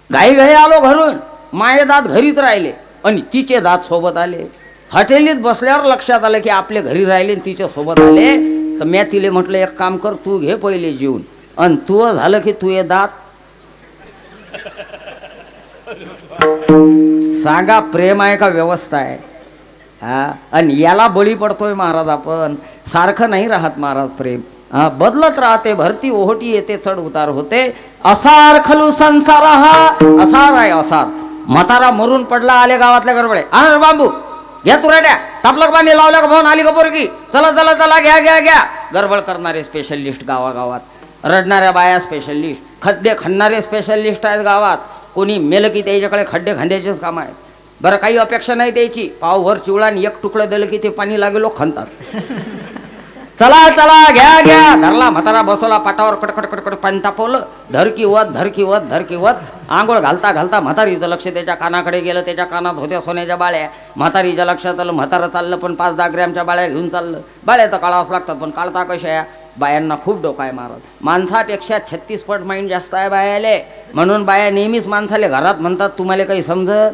घाई घाई आलो घरून, माये दात घरीच राहिले आणि तिचे दात सोबत आले. हॉटेलीत बसल्यावर लक्षात आलं की आपले घरी राहिले आणि तिच्या सोबत आले. तर मी तिले म्हटलं एक काम कर, तू घे पहिले जेवून आणि तू झालं की तू ये दात. सांगा प्रेम आहे का व्यवस्था आहे. हा आणि याला बळी पडतोय महाराज आपण. सारखं नाही राहत महाराज प्रेम. बदलत राहते, भरती ओहोटी येते, चढ उतार होते. असार खलू संसार हा असार आहे असार. म्हातारा मरून पडला, आले गावातल्या गडबडे. आण बांबू घ्या तुराड्या, टापलक बांधे लावल्या का भाऊन आली का पोरगी, चला चला चला घ्या घ्या घ्या. गडबड करणारे स्पेशलिस्ट गावागावात, रडणाऱ्या बाया स्पेशलिस्ट, खड्डे खणणारे स्पेशलिस्ट आहेत गावात. कोणी मेलं की त्याच्याकडे खड्डे खांद्याचेच काम आहेत. बरं काही अपेक्षा नाही द्यायची. पावभर चिवळा आणि 1 तुकडं दिलं की ते पाणी लागेलो खणतात. चला चला घ्या घ्या. धरला म्हातारा, बसवला पाटावर, कडकड कडकड पाणी तापवलं. धरकी वत धरकी वत धरकी वत. आंघोळ घालता घालता म्हातारीचं लक्ष त्याच्या कानाकडे गेलं. त्याच्या कानात होत्या सोन्याच्या बाळ्या. म्हातारीच्या लक्षात आलं म्हातारं चाललं पण 5-10 ग्रॅमच्या बाळ्या घेऊन चाललं. बाळ्या तर काढावंच लागतात पण काढता कशा या. बायांना खूप डोका आहे महाराज. माणसापेक्षा 36 पट माइंड जास्त आहे बायाले. म्हणून बाया नेहमीच माणसाले घरात म्हणतात तुम्हाला काही समजत.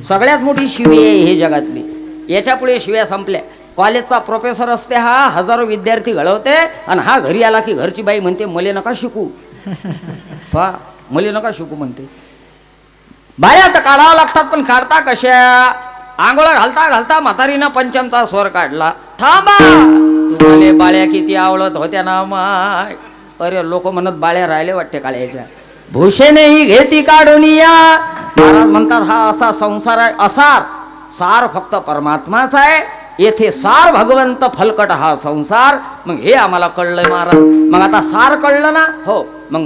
सगळ्यात मोठी शिवी आहे हे जगातली. याच्या पुढे शिव्या संपल्या. कॉलेजचा प्रोफेसर असते हा, हजारो विद्यार्थी घडवते आणि हा घरी आला की घरची बाई म्हणते मले नका शिकू. पहा मले नका शिकू म्हणते. बाया तर काढावं लागतात पण काढता कशा. आंघोळा घालता घालता म्हातारीनं पंचमचा स्वर काढला. थांबा, तुम्हाला बाळ्या किती आवडत होत्या ना माय. अरे लोक म्हणत बाळ्या राहिले वाटते काळ्याच्या. भूषेनेही घेती काढून या. महाराज म्हणतात हा असा संसार आहे. असार सार फक्त परमात्माच आहे. येथे सार भगवंत फलकट हा संसार. मग हे आम्हाला कळलंय महाराज. मग आता सार कळलं ना, हो मग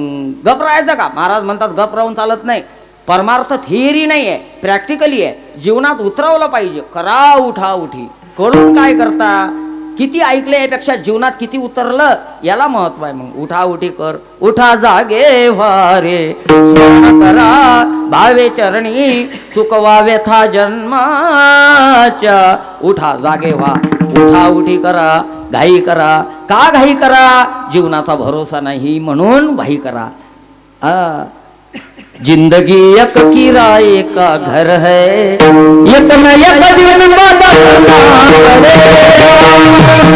गप राहायचं का. महाराज म्हणतात गप राहून चालत नाही. परमार्थ थिअरी नाही आहे, प्रॅक्टिकली आहे. जीवनात उतरवलं पाहिजे. करा उठा उठी. करून काय करता, किती ऐकले यापेक्षा जीवनात किती उतरलं याला महत्व आहे. मग उठा उठी कर. उठा जागे वारे स्मरण करा भावे चरणी चुकवा व्यथा जन्माच्या. उठा जागे व्हा, उठा उठी करा, घाई करा. का घाई करा, जीवनाचा भरोसा नाही म्हणून घाई करा. जिंदगी एक किराए का घर है, एक न एक दिन बदलना पड़ेगा,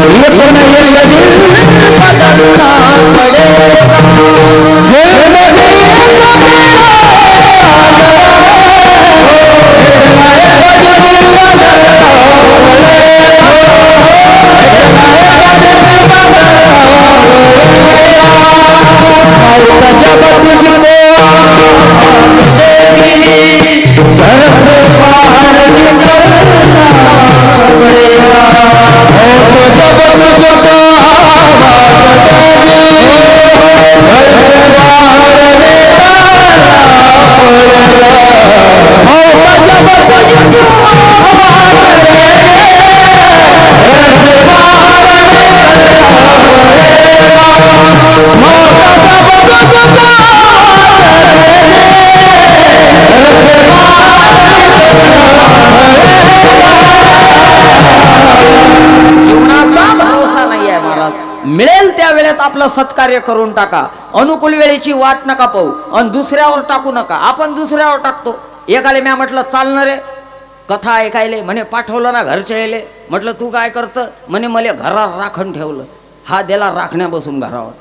एक न एक दिन बदलना पड़ेगा। आपलं सत्कार्य करून टाका. अनुकूल वेळेची वाट नका पाहू आणि दुसऱ्यावर टाकू नका. आपण दुसऱ्यावर टाकतो. एकाले म्या म्हटलं चालणार रे कथा ऐकायले, म्हणे पाठवलं ना घरच्या यायले. म्हटलं तू काय करतं, म्हणे मला घरात राखण ठेवलं. हा दिला राखण्या बसून घरावर.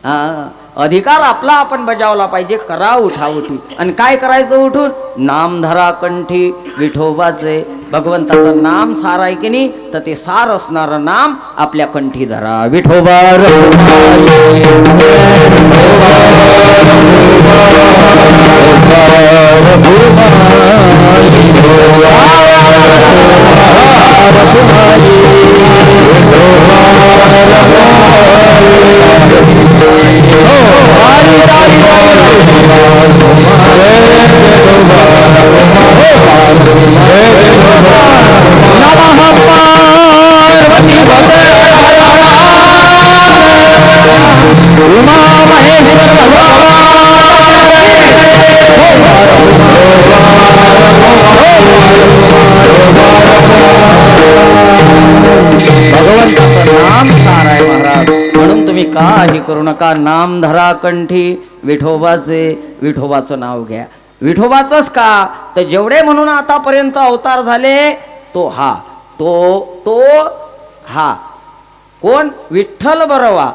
हा अधिकार आपला आपण बजावला पाहिजे. करा उठा उठी. आणि काय करायचं उठून, नाम धरा कंठी विठोबाचे. भगवंताचं नाम सार आहे की नाही, तर ते सार असणारं नाम आपल्या कंठी धरा. विठोबा भगवंताचं नाम सार आहे महाराज. म्हणून तुम्ही काही करू नका. नाम धरा कंठी विठोबाचे. विठोबाचं नाव घ्या. विठोबाचंच का, तर जेवढे म्हणून आतापर्यंत अवतार झाले तो हा तो हा कोण, विठ्ठल बरवा.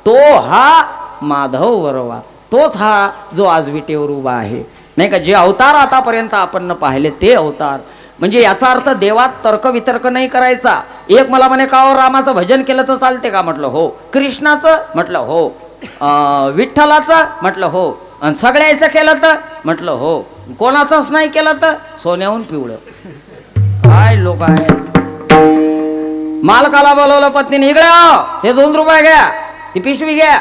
तो हा माधव बरवा. तोच हा जो आज विटेवर उभा आहे, नाही का. जे अवतार आतापर्यंत आपण पाहिले ते अवतार. म्हणजे याचा अर्थ देवात तर्कवितर्क नाही करायचा. एक मला म्हणे का रामाचं भजन केलं तर चालते का, म्हटलं हो. कृष्णाचं, म्हटलं हो. विठ्ठलाचं, म्हटलं हो. आणि सगळ्याचं केलं तर, म्हटलं हो. कोणाचंच नाही केलं तर सोन्याहून पिवळं. काय लोक आहे. मालकाला बोलवलं पत्नीने, इकडे हे 2 रुपये घ्या, ती पिशवी घ्या,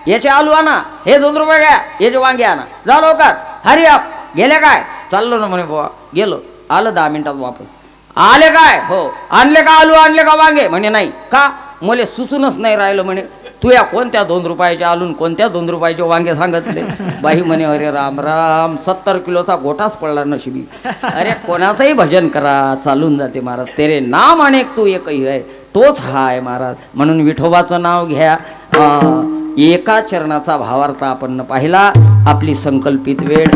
याचे आलू आणा, हे 2 रुपये घ्या, याचे वांगे आणा, जा लवकर. हरी आप. गेले काय, चाललो ना म्हणे बुवा. गेलो, आलं 10 मिनिटात वापस. आले काय, हो. आणले का आलू, आणले का वांगे, म्हणे नाही. का, मला सुचूनच नाही राहिलं. म्हणे तू या कोणत्या 2 रुपयाचे आलून कोणत्या 2 रुपयाचे वांगे सांगितले. बाई म्हणे अरे राम राम, 70 किलोचा गोटाच पडला नशिबी. अरे कोणाचंही भजन करा, चालून जाते महाराज. तेरे नाम अनेक तू एकही आहे, तोच हा आहे महाराज. म्हणून विठोबाचं नाव घ्या. एका चरणाचा भावार्थ आपण पाहिला. आपली संकल्पित वेळ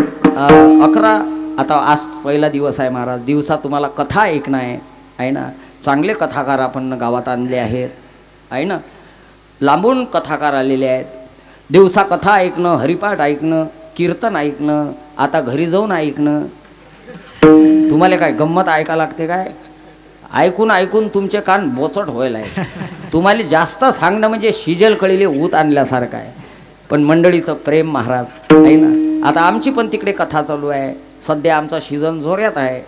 11. आता आज पहिला दिवस आहे महाराज. दिवसा तुम्हाला कथा ऐकणं आहे ना. चांगले कथाकार आपण गावात आणले आहेत, आहे ना. लांबून कथाकार आलेले आहेत. दिवसा कथा ऐकणं, हरिपाठ ऐकणं, कीर्तन ऐकणं, आता घरी जाऊन ऐकणं. तुम्हाला काय गंमत ऐका लागते काय. ऐकून ऐकून तुमचे कान बोचट व्हायला आहे. तुम्हाला जास्त सांगणं म्हणजे शिजेल कळीले ऊत आणल्यासारखं आहे. पण मंडळीचं प्रेम महाराज आहे ना. आता आमची पण तिकडे कथा चालू आहे. सध्या आमचा सीझन जोऱ्यात आहे.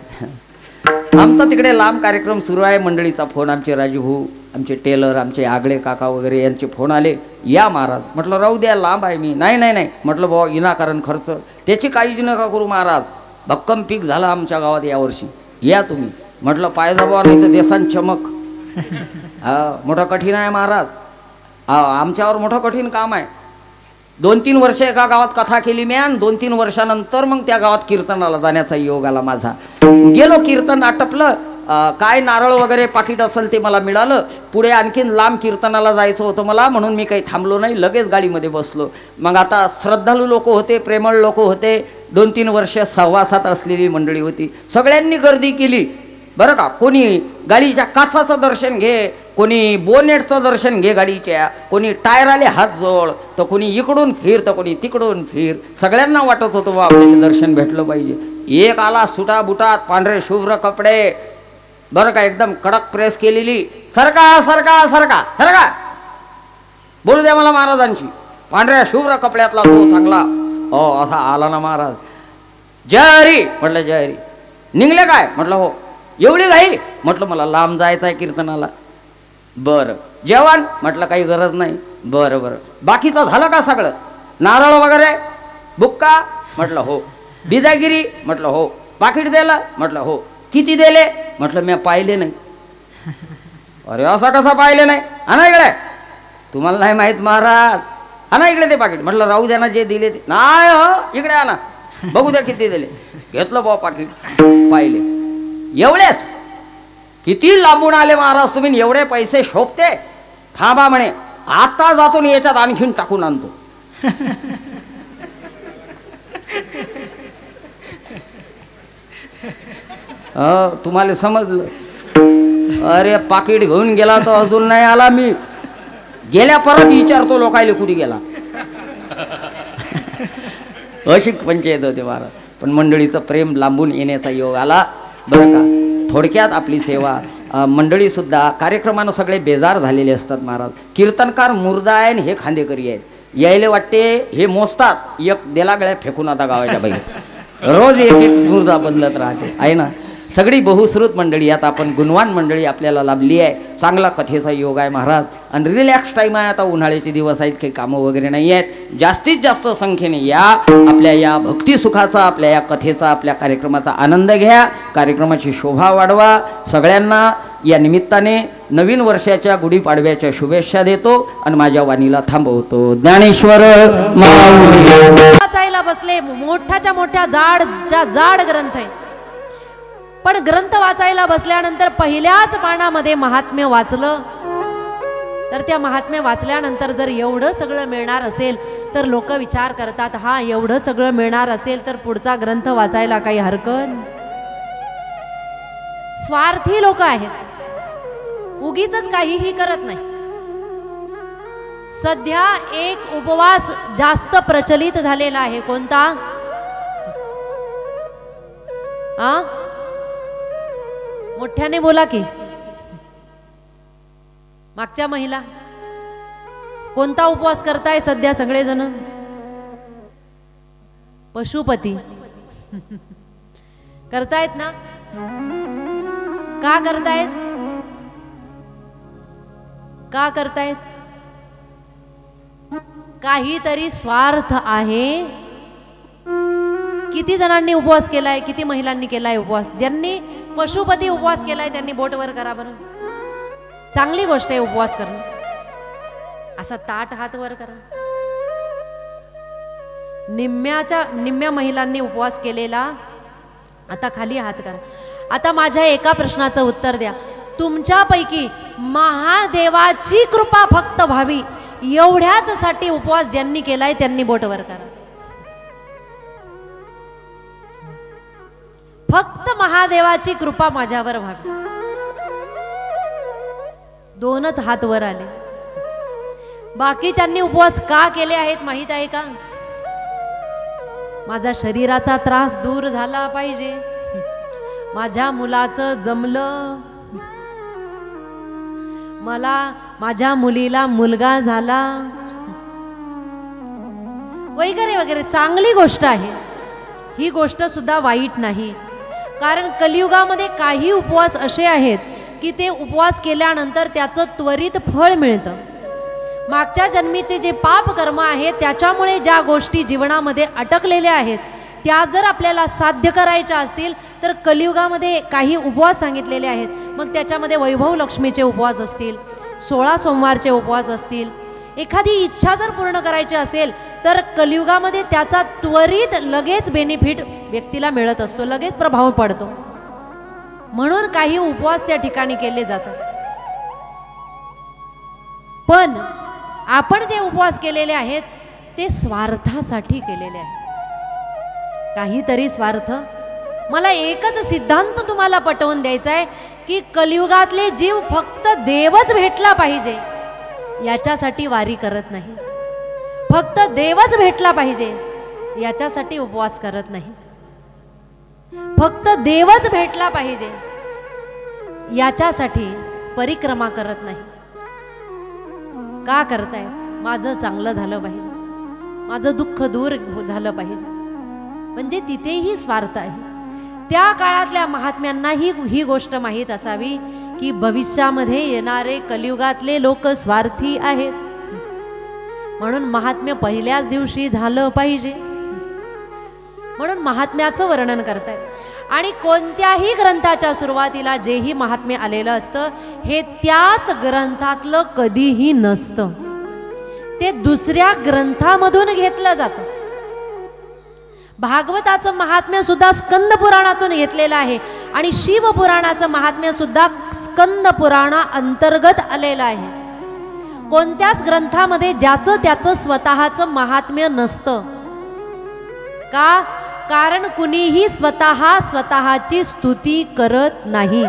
आमचा तिकडे लांब कार्यक्रम सुरू आहे. मंडळीचा फोन, आमचे राजूभाऊ, आमचे टेलर, आमचे आगळे काका वगैरे यांचे फोन आले, या महाराज. म्हटलं राहू द्या, लांब आहे मी. नाही म्हटलं भाऊ, विनाकारण खर्च त्याची काळजी नका करू महाराज. भक्कम पीक झालं आमच्या गावात यावर्षी, या तुम्ही. म्हटलं पायदा बुवा, नाही तर देसान चमक. मोठं कठीण आहे महाराज. आमच्यावर मोठं कठीण काम आहे. 2-3 वर्ष एका गावात कथा केली मी, आणि 2-3 वर्षानंतर मग त्या गावात कीर्तनाला जाण्याचा योग आला माझा. गेलो, कीर्तन आटपलं. काय नारळ वगैरे पाकिट असेल ते मला मिळालं. पुढे आणखीन लांब कीर्तनाला जायचं होतं मला, म्हणून मी काही थांबलो नाही, लगेच गाडीमध्ये बसलो. मग आता श्रद्धाळू लोक होते, प्रेमळ लोक होते, 2-3 वर्ष सहवासात असलेली मंडळी होती. सगळ्यांनी गर्दी केली बरं का. कोणी गाडीच्या काचाचं दर्शन घे, कोणी बोनेटचं दर्शन घे गाडीच्या, कोणी टायराले हात जोड, तर कोणी इकडून फिर, तर कोणी तिकडून फिर. सगळ्यांना वाटत होतं बा आपल्याला दर्शन भेटलं पाहिजे. एक आला सुटा बुटात, पांढरे शुभ्र कपडे बरं का, एकदम कडक प्रेस केलेली. सरका सरका सरका सरका, बोलू द्या मला महाराजांची. पांढऱ्या शुभ्र कपड्यातला तो चांगला असा आला ना महाराज. जय हरी, म्हटलं जय हरी. निघले काय, म्हटलं हो. एवढी घाई, म्हटलं मला लांब जायचं आहे कीर्तनाला. बरं. जेवण, म्हटलं काही गरज नाही. बरं. बाकीचं झालं का सगळं, नारळ वगैरे, बुक्का, म्हटलं हो. बिदागिरी, म्हटलं हो. पाकिट दिलं, म्हटलं हो. किती दिले, म्हटलं मी पाहिले नाही. अरे असा कसा पाहिले नाही, आणा इकडे. तुम्हाला नाही माहीत महाराज, आणा इकडे ते पाकिट. म्हटलं राहू द्या ना, जे दिले ते. नाही हो, इकडे आणा, बघू द्या किती दिले. घेतलं भाऊ पाकिट, पाहिले. एवढेच. किती लांबून आले महाराज तुम्ही, एवढे पैसे शोभते. थांबा म्हणे, आता जातो आणि याच्यात आणखीन टाकून आणतो. तुम्हाला समजलं? अरे पाकिट घेऊन गेला तर अजून नाही आला, मी गेल्या परत विचारतो लोकायले कुठे गेला. अशी पंचायत होते महाराज. पण मंडळीचं प्रेम लांबून येण्याचा योग आला बरं का. थोडक्यात आपली सेवा मंडळी सुद्धा कार्यक्रमानं सगळे बेजार झालेले असतात महाराज. कीर्तनकार मुर्दा आहे आणि हे खांदेकरी आहेत. यायले वाटते हे मोजतात, एक देला गळ्या फेकून आता गावाच्या बाहेर. रोज एक एक मुर्दा बदलत राहते आहे ना. सगळी बहुश्रुत मंडळी, आता आपण गुणवान मंडळी आपल्याला लाभली आहे. चांगला कथेचा योग आहे महाराज. आणि रिलॅक्स टाईम आहे. आता उन्हाळ्याचे दिवस आहेत, काही कामं वगैरे नाही आहेत. जास्तीत जास्त संख्येने या, आपल्या या भक्तिसुखाचा, आपल्या या कथेचा, आपल्या कार्यक्रमाचा आनंद घ्या. कार्यक्रमाची शोभा वाढवा. सगळ्यांना या निमित्ताने नवीन वर्षाच्या गुढीपाडव्याच्या शुभेच्छा देतो आणि माझ्या वाणीला थांबवतो. ज्ञानेश्वर माऊली. वाचायला बसले, मोठाच्या मोठ्या जाड ग्रंथ आहे. पण ग्रंथ वाचायला बसल्यानंतर पहिल्याच पानामध्ये महात्म्य वाचलं तर त्या महात्म्य वाचल्यानंतर जर एवढं सगळं मिळणार असेल तर लोक विचार करतात, हा एवढं सगळं मिळणार असेल तर पुढचा ग्रंथ वाचायला काही हरकत. स्वार्थी लोक आहेत, उगीच काहीही करत नाही. सध्या एक उपवास जास्त प्रचलित झालेला आहे. कोणता? मोठ्याने बोला की. मागच्या महिला कोणता उपवास करताय सध्या सगळेजण? पशुपती करतायत ना? का करतायत? का करतायत? काहीतरी स्वार्थ आहे. किती जणांनी उपवास केलाय? किती महिलांनी केलाय उपवास? ज्यांनी पशुपती उपवास केलाय त्यांनी बोट वर करा बरं. चांगली गोष्ट आहे उपवास करणं. असा ताट हात वर करा. निम्म्या महिलांनी उपवास केलेला आता खाली हात करा. आता माझ्या एका प्रश्नाचं उत्तर द्या. तुमच्यापैकी महादेवाची कृपा फक्त व्हावी एवढ्याच साठी उपवास ज्यांनी केलाय त्यांनी बोट वर करा. फक्त महादेवाची कृपा माझ्यावर व्हावी. दोनच हात वर आले. बाकीच्यांनी उपवास का केले आहेत माहित आहे का? माझा शरीराचा त्रास दूर झाला पाहिजे, माझ्या मुलाचं जमलं, मला माझ्या मुलीला मुलगा झाला वगैरे वगैरे. चांगली गोष्ट आहे ही, गोष्ट सुद्धा वाईट नाही. कारण कलियुगामध्ये काही उपवास असे आहेत की ते उपवास केल्यानंतर त्याचं त्वरित फळ मिळतं. मागच्या जन्मीचे जे पाप कर्म आहेत त्याच्यामुळे ज्या गोष्टी जीवनामध्ये अटकलेल्या आहेत त्या जर आपल्याला साध्य करायच्या असतील तर कलियुगामध्ये काही उपवास सांगितलेले आहेत. मग त्याच्यामध्ये वैभव लक्ष्मीचे उपवास असतील, 16 सोमवारचे उपवास असतील. एखादी इच्छा जर पूर्ण करायची असेल तर कलियुगामध्ये त्याचा त्वरित लगेच बेनिफिट व्यक्तीला मिळत असतो, लगेच प्रभाव पडतो. म्हणून काही उपवास त्या ठिकाणी केले जातात. पण आपण जे उपवास केलेले आहेत ते स्वार्थासाठी केलेले आहेत. काहीतरी स्वार्थ. मला एकच सिद्धांत तुम्हाला पटवून द्यायचा आहे की कलियुगातले जीव फक्त देवच भेटला पाहिजे याच्यासाठी वारी करत नाही. फक्त देवच भेटला पाहिजे याच्यासाठी उपवास करत नाही. फक्त देवच भेटला पाहिजे याच्यासाठी परिक्रमा करत नाही. का करताय? माझं चांगलं झालं पाहिजे, माझं दुःख दूर झालं पाहिजे. म्हणजे तिथेही स्वार्थ आहे. त्या काळातल्या महात्म्यांनाही ही गोष्ट माहीत असावी की भविष्यामध्ये येणारे कलियुगातले लोक स्वार्थी आहेत. म्हणून महात्म्य पहिल्याच दिवशी झालं पाहिजे. म्हणून महात्म्याचं वर्णन करतायत. आणि कोणत्याही ग्रंथाच्या सुरुवातीला जेही महात्म्य आलेलं असतं हे त्याच ग्रंथातलं कधीही नसतं, ते दुसऱ्या ग्रंथामधून घेतलं जातं. भागवताचं महात्म्य सुद्धा स्कंद पुराणातून घेतलेलं आहे आणि शिवपुराणाचं महात्म्य सुद्धा स्कंद पुराणा अंतर्गत आलेलं आहे. कोणत्याच ग्रंथामध्ये ज्याचं त्याचं स्वतःचं महात्म्य नसतं. का? कारण कुणीही स्वतःची स्तुती करत नाही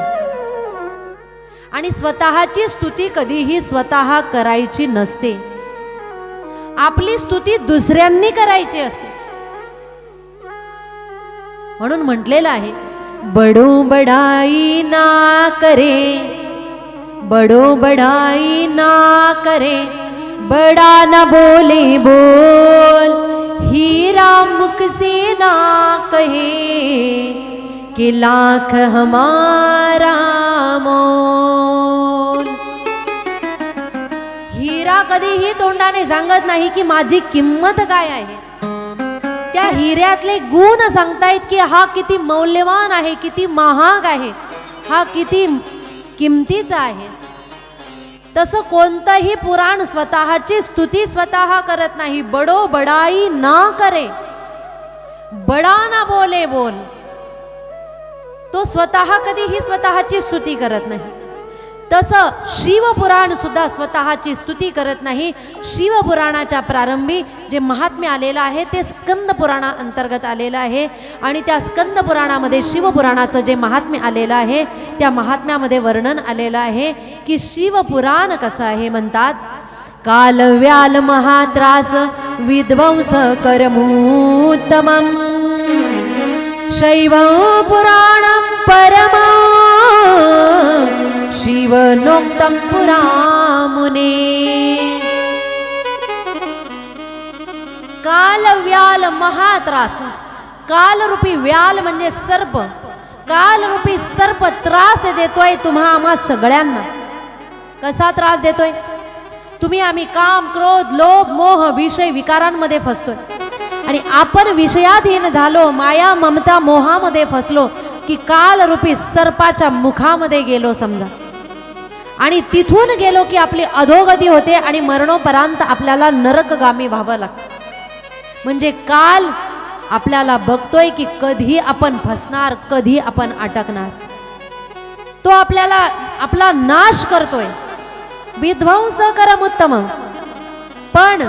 आणि स्वतःची स्तुती कधीही स्वतः करायची नसते. आपली स्तुती दुसऱ्यांनी करायची असते. म्हणून म्हटलेलं आहे, बडो बडाई ना करे, बडो बडाई ना करे, बड़ा ना बोले बोल, हीरा मुख से ना कहे कि लाख हमारा मोल. हिरा कधीही तोंडाने सांगत नाही की माझी किंमत काय आहे. त्या हिऱ्यातले गुण सांगतायत की हा किती मौल्यवान आहे, किती महाग आहे, हा किती किमतीचा आहे. तसं कोणतंही पुराण स्वतःची स्तुती स्वतः करत नाही. बडो बडाई ना करे, बडा ना बोले बोल. तो स्वतः कधीही स्वतःची स्तुती करत नाही. तसं शिवपुराण सुद्धा स्वतःची स्तुती करत नाही. शिवपुराणाच्या प्रारंभी जे महात्म्य आलेलं आहे ते स्कंद पुराणा अंतर्गत आलेलं आहे आणि त्या स्कंद पुराणामध्ये शिवपुराणाचं जे महात्म्य आलेलं आहे त्या महात्म्यामध्ये वर्णन आलेलं आहे की शिवपुराण कसं आहे. म्हणतात, काल व्याल महात्रास विध्वंस करमुत्तमम् शैव पुराणं परमं शिवनोक्तं पुरामुने. काल व्याल महात्रास. कालरूपी व्याल म्हणजे सर्प. कालरूपी सर्प त्रास देतोय तुम्हा आम्हा सगळ्यांना. कसा त्रास देतोय? तुम्ही आम्ही काम, क्रोध, लोभ, मोह, विषय, विकारांमध्ये फसतोय आणि आपण विषयाधीन झालो, माया, ममता, मोहामध्ये फसलो की कालरूपी सर्पाच्या मुखामध्ये गेलो समजा. आणि तिथून गेलो की आपली अधोगती होते आणि मरणोपरांत आपल्याला नरकगामी व्हावं लागतं. म्हणजे काल आपल्याला बघतोय की कधी आपण फसणार, कधी आपण अटकणार. तो आपल्याला आपला नाश करतोय. विध्वंस करमुत्तम. पण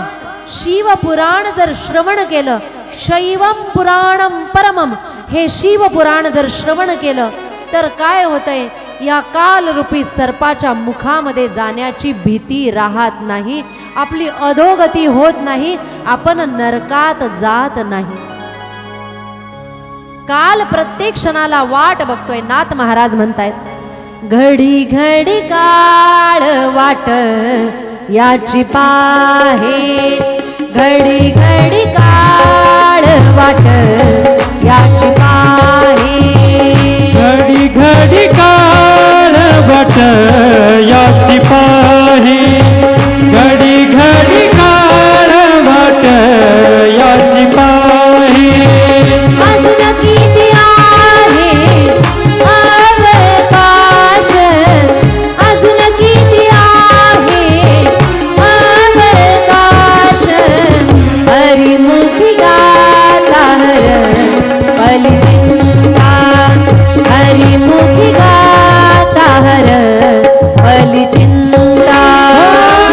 शिवपुराण जर श्रवण केलं, शैवम पुराणम परमम, हे शिवपुराण जर श्रवण केलं तर काय होतंय? या कालरूपी सर्पाच्या मुखामध्ये जाण्याची भीती राहत नाही. आपली अधोगती होत नाही. आपण नरकात जात नाही. काल प्रत्येक क्षणाला वाट बघतोय. नाथ महाराज म्हणतायत, घडी घडी काळ वाट याची पाहे, घडी घडी काळ वाट याची पाहे, घडी घडी काळ वाट याची पाहे, घडी घडी काळ वाट याची पाहे. अजून किती आहे अवकाश, अजून किती आहे अवकाश, हरिमुखी गाता बलिचिंता, हरिमुखी गाता बलिचिंता.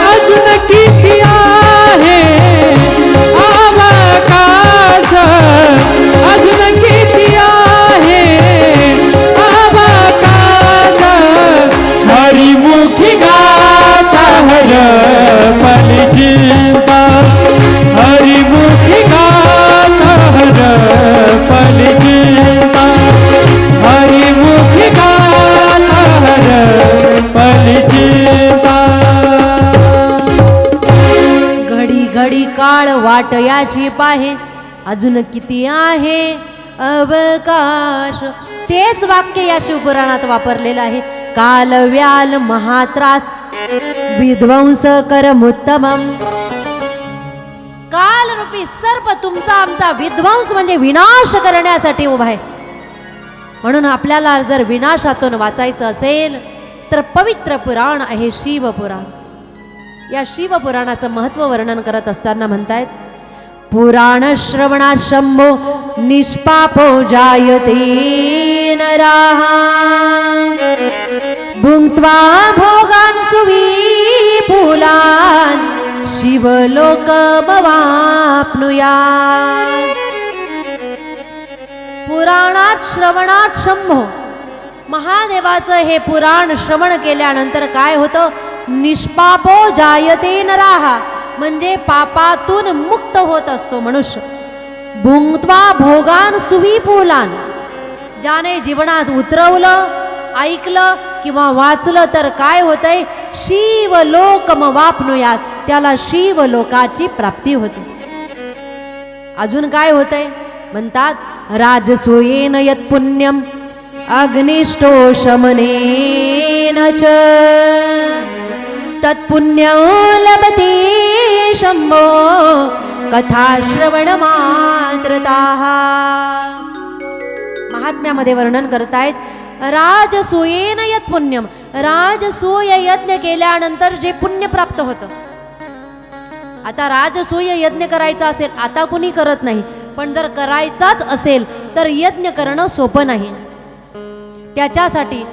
अजून किती आहे अवकाश, अजून किती आहे अवकाश, हरिमुखी गाता बलिचिंता, हरिमुखी गाता बलिचिंता, हरिमुखी गाता बलिचिंता. घडी घडी काळ वाट याची पाहे, अजून किती आहे अवकाश. तेच वाक्य या शिवपुराणात वापरलेलं आहे. काल व्याल महात्रास विध्वंस करमुत्तमम्. कालरूपी सर्प तुमचा आमचा विध्वंस म्हणजे विनाश करण्यासाठी उभा आहे. म्हणून आपल्याला जर विनाशातून वाचायचं असेल तर पवित्र पुराण आहे शिवपुराण. या शिवपुराणाचं महत्व वर्णन करत असताना म्हणतायत, पुराण श्रवणात शंभो निष्पापो जायते नराः, भुंक्त्वा भोगान् सुविपुलान् शिवलोक मवाप्नुया. पुराणात श्रवणात शंभो. महादेवाचं हे पुराण श्रवण केल्यानंतर काय होतं? निष्पापो जायते नराहा, म्हणजे पापातून मुक्त होत असतो मनुष्य. भुंक्त्वा भोगान सुविपुलान, ज्याने जीवनात उतरवलं, ऐकलं किंवा वाचलं तर काय होतंय? शिवलोकमवाप्नुयात, त्याला शिवलोकाची प्राप्ती होते. अजून काय होतंय? म्हणतात राजसूयेन यत् पुण्यम अग्निष्टो शमनेन च तत्पुण्यं लभते शंभो कथा श्रवण मात्रताः. महात्म्यामध्ये वर्णन करतायत राजसूयेन यत् पुण्यम, राजसूय यज्ञ केल्यानंतर जे पुण्य प्राप्त होतं. आता राजसूय यज्ञ करायचा असेल, आता कुणी करत नाही, पण जर करायचाच असेल तर यज्ञ करणं सोपं नाही. त्याच्यासाठी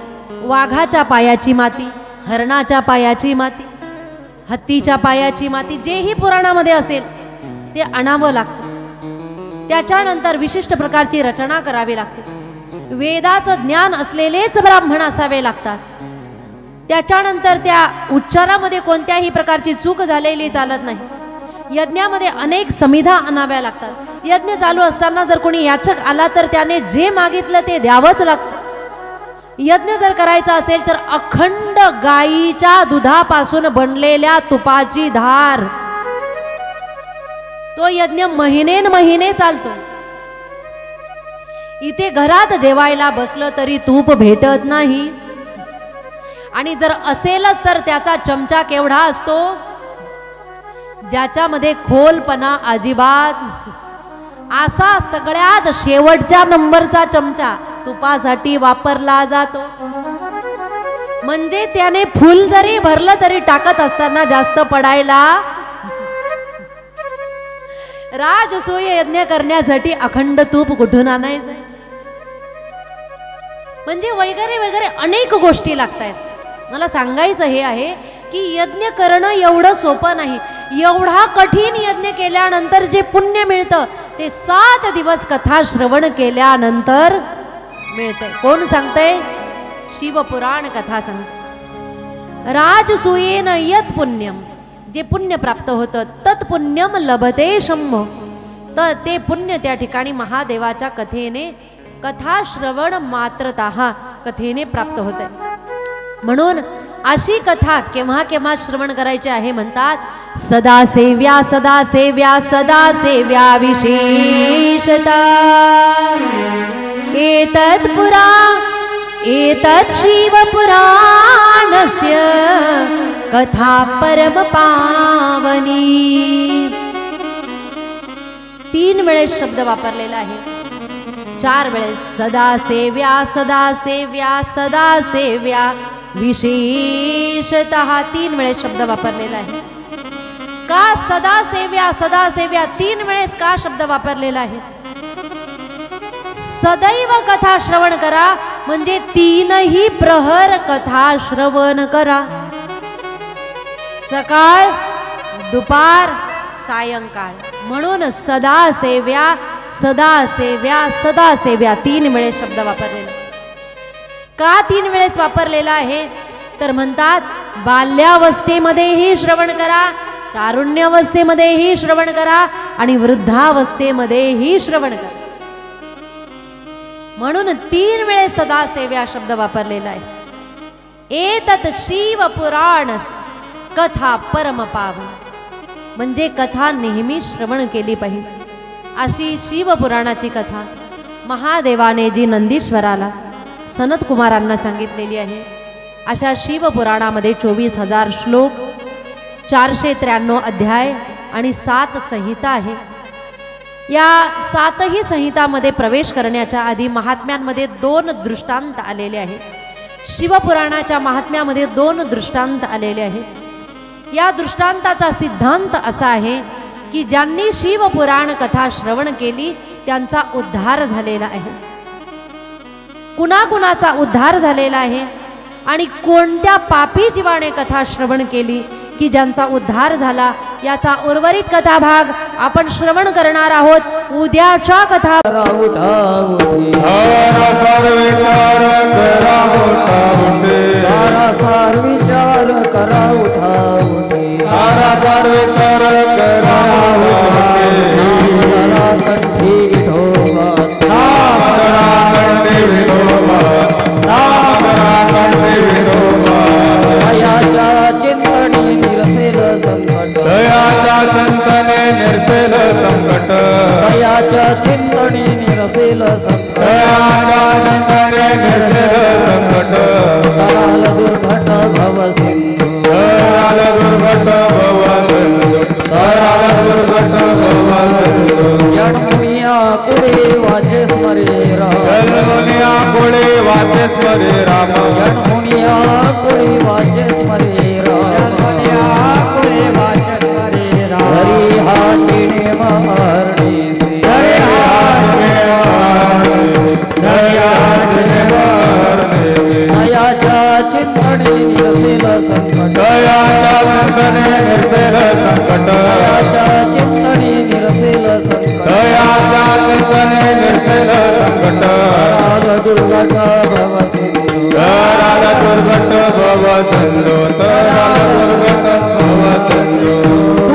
वाघाच्या पायाची माती, हरणाच्या पायाची माती, हत्तीच्या पायाची माती, जेही पुराणामध्ये असेल ते आणावं लागतं. त्याच्यानंतर विशिष्ट प्रकारची रचना करावी लागते. वेदाचं ज्ञान असलेलेच ब्राह्मण असावे लागतात. त्याच्यानंतर त्या उच्चारामध्ये कोणत्याही प्रकारची चूक झालेली चालत नाही. यज्ञामध्ये अनेक समिधा आणाव्या लागतात. यज्ञ चालू असताना जर कोणी याचक आला तर त्याने जे मागितलं ते द्यावंच लागतं. यज्ञ जर करायचा असेल तर अखंड गाईच्या दुधापासून बनलेल्या तुपाची धार, तो यज्ञ महिनेन महिने चालतो. इथे घरात जेवायला बसलं तरी तूप भेटत नाही, आणि जर असेलच तर त्याचा चमचा केवढा असतो? ज्याच्यामध्ये खोलपणा अजिबात, असा सगळ्यात शेवटच्या नंबरचा चमचा तुपासाठी वापरला जातो. म्हणजे त्याने फुल जरी भरलं तरी टाकत असताना जास्त पडायला. राजसूय यज्ञ करण्यासाठी अखंड तूप कुठून आणायचं? म्हणजे वगैरे वगैरे अनेक गोष्टी लागतात. मला सांगायचं हे आहे की यज्ञ करणं एवढं सोपं नाही. एवढा कठीण यज्ञ केल्यानंतर जे पुण्य मिळतं ते 7 दिवस कथा श्रवण केल्यानंतर मिळतंय. कोण सांगतंय? शिवपुराण कथा सांगते. राजसूयेन यत् पुण्यम, जे पुण्य प्राप्त होतं, तत्पुण्यम लभते शंभो, तर ते पुण्य त्या ठिकाणी महादेवाच्या कथेने, कथा श्रवण मात्रतः कथेने प्राप्त होते. म्हणून अशी कथा केव्हा केव्हा श्रवण करायची आहे? म्हणतात सदा सेव्या सदा सेव्या सदा सेव्या विशेषता. एतत् पुरा एतत् शिवपुराणस्य कथा परम पावनी. 3 वेळेस शब्द वापरलेला आहे, 4 वेळेस. सदा सेव्या सदा सेव्या सदा सेव्या विशेषतः 3 वेळेस शब्द वापरलेला आहे. का सदा सेव्या 3 वेळेस का शब्द वापरलेला आहे? सदैव कथा श्रवण करा, म्हणजे 3ही प्रहर कथा श्रवण करा. सकाळ, दुपार, सायंकाळ. म्हणून सदा सेव्या सदा सेव्या सदा सेव्या 3 वेळेस शब्द वापरलेला. का 3 वेळेस वापरलेला आहे? तर म्हणतात बाल्यावस्थेमध्येही श्रवण करा, तारुण्यावस्थेमध्येही श्रवण करा आणि वृद्धावस्थेमध्येही श्रवण करा. म्हणून 3 वेळेस सदा सेव्या शब्द वापरलेला आहे. एतत् शिवपुराण कथा परम पावन, म्हणजे कथा नेहमी श्रवण केली पाहिजे. अशी शिवपुराणाची कथा महादेवाने जी नंदीश्वराला सनत कुमारांना सांगितलेली आहे. अशा शिवपुराणामध्ये 24,000 श्लोक, 493 अध्याय आणि 7 संहिता आहे. या 7ही संहितामध्ये प्रवेश करण्याच्या आधी महात्म्यांमध्ये 2 दृष्टांत आलेले आहेत. शिवपुराणाच्या महात्म्यामध्ये 2 दृष्टांत आलेले आहेत. या दृष्टांताचा सिद्धांत असा आहे की ज्यांनी शिवपुराण कथा श्रवण केली त्यांचा उद्धार झालेला आहे. कुणाकुणाचा उद्धार झालेला आहे आणि कोणत्या पापी जीवाने कथा श्रवण केली की ज्यांचा उद्धार झाला याचा उर्वरित कथाभाग आपण श्रवण करणार आहोत उद्याच्या कथा करा उठा उठे सार विचार करा उठा उठे सारासार विचार करा उठा उठे सार विचार करा उठे करा कंठी विठोबा नाम करा कंठी विठोबा नाम करा कंठी विठोबा दयाच्या चिंतनी निरसेल संकट दयाच्या चिंतने निर्सेल संकट दयाच्या चिंतनी निरसेल संकट दयाच्या चिंतने निर्सेल संकट कराल दुर्घट भव सिंधू कराल दुर्घट भव सिंधू कराल दुर्घट भव सिंधू जन्मुनिया पुढे वाचे स्मरे राम जन्मुनिया पुढे वाचे स्मरे राम जन्मुनिया पुढे वाचे स्मरे राम हरी हातीने मारणी से दयाच्या चिंतनी निरसेल संकट दयाच्या चिंतने निर्सेल संकट दयाच्या चिंतनी निरसेल संकट दयाच्या चिंतने निर्सेल संकट कराल दुर्घट भव सिंधू कराल दुर्घट भव सिंधू कराल दुर्घट भव सिंधू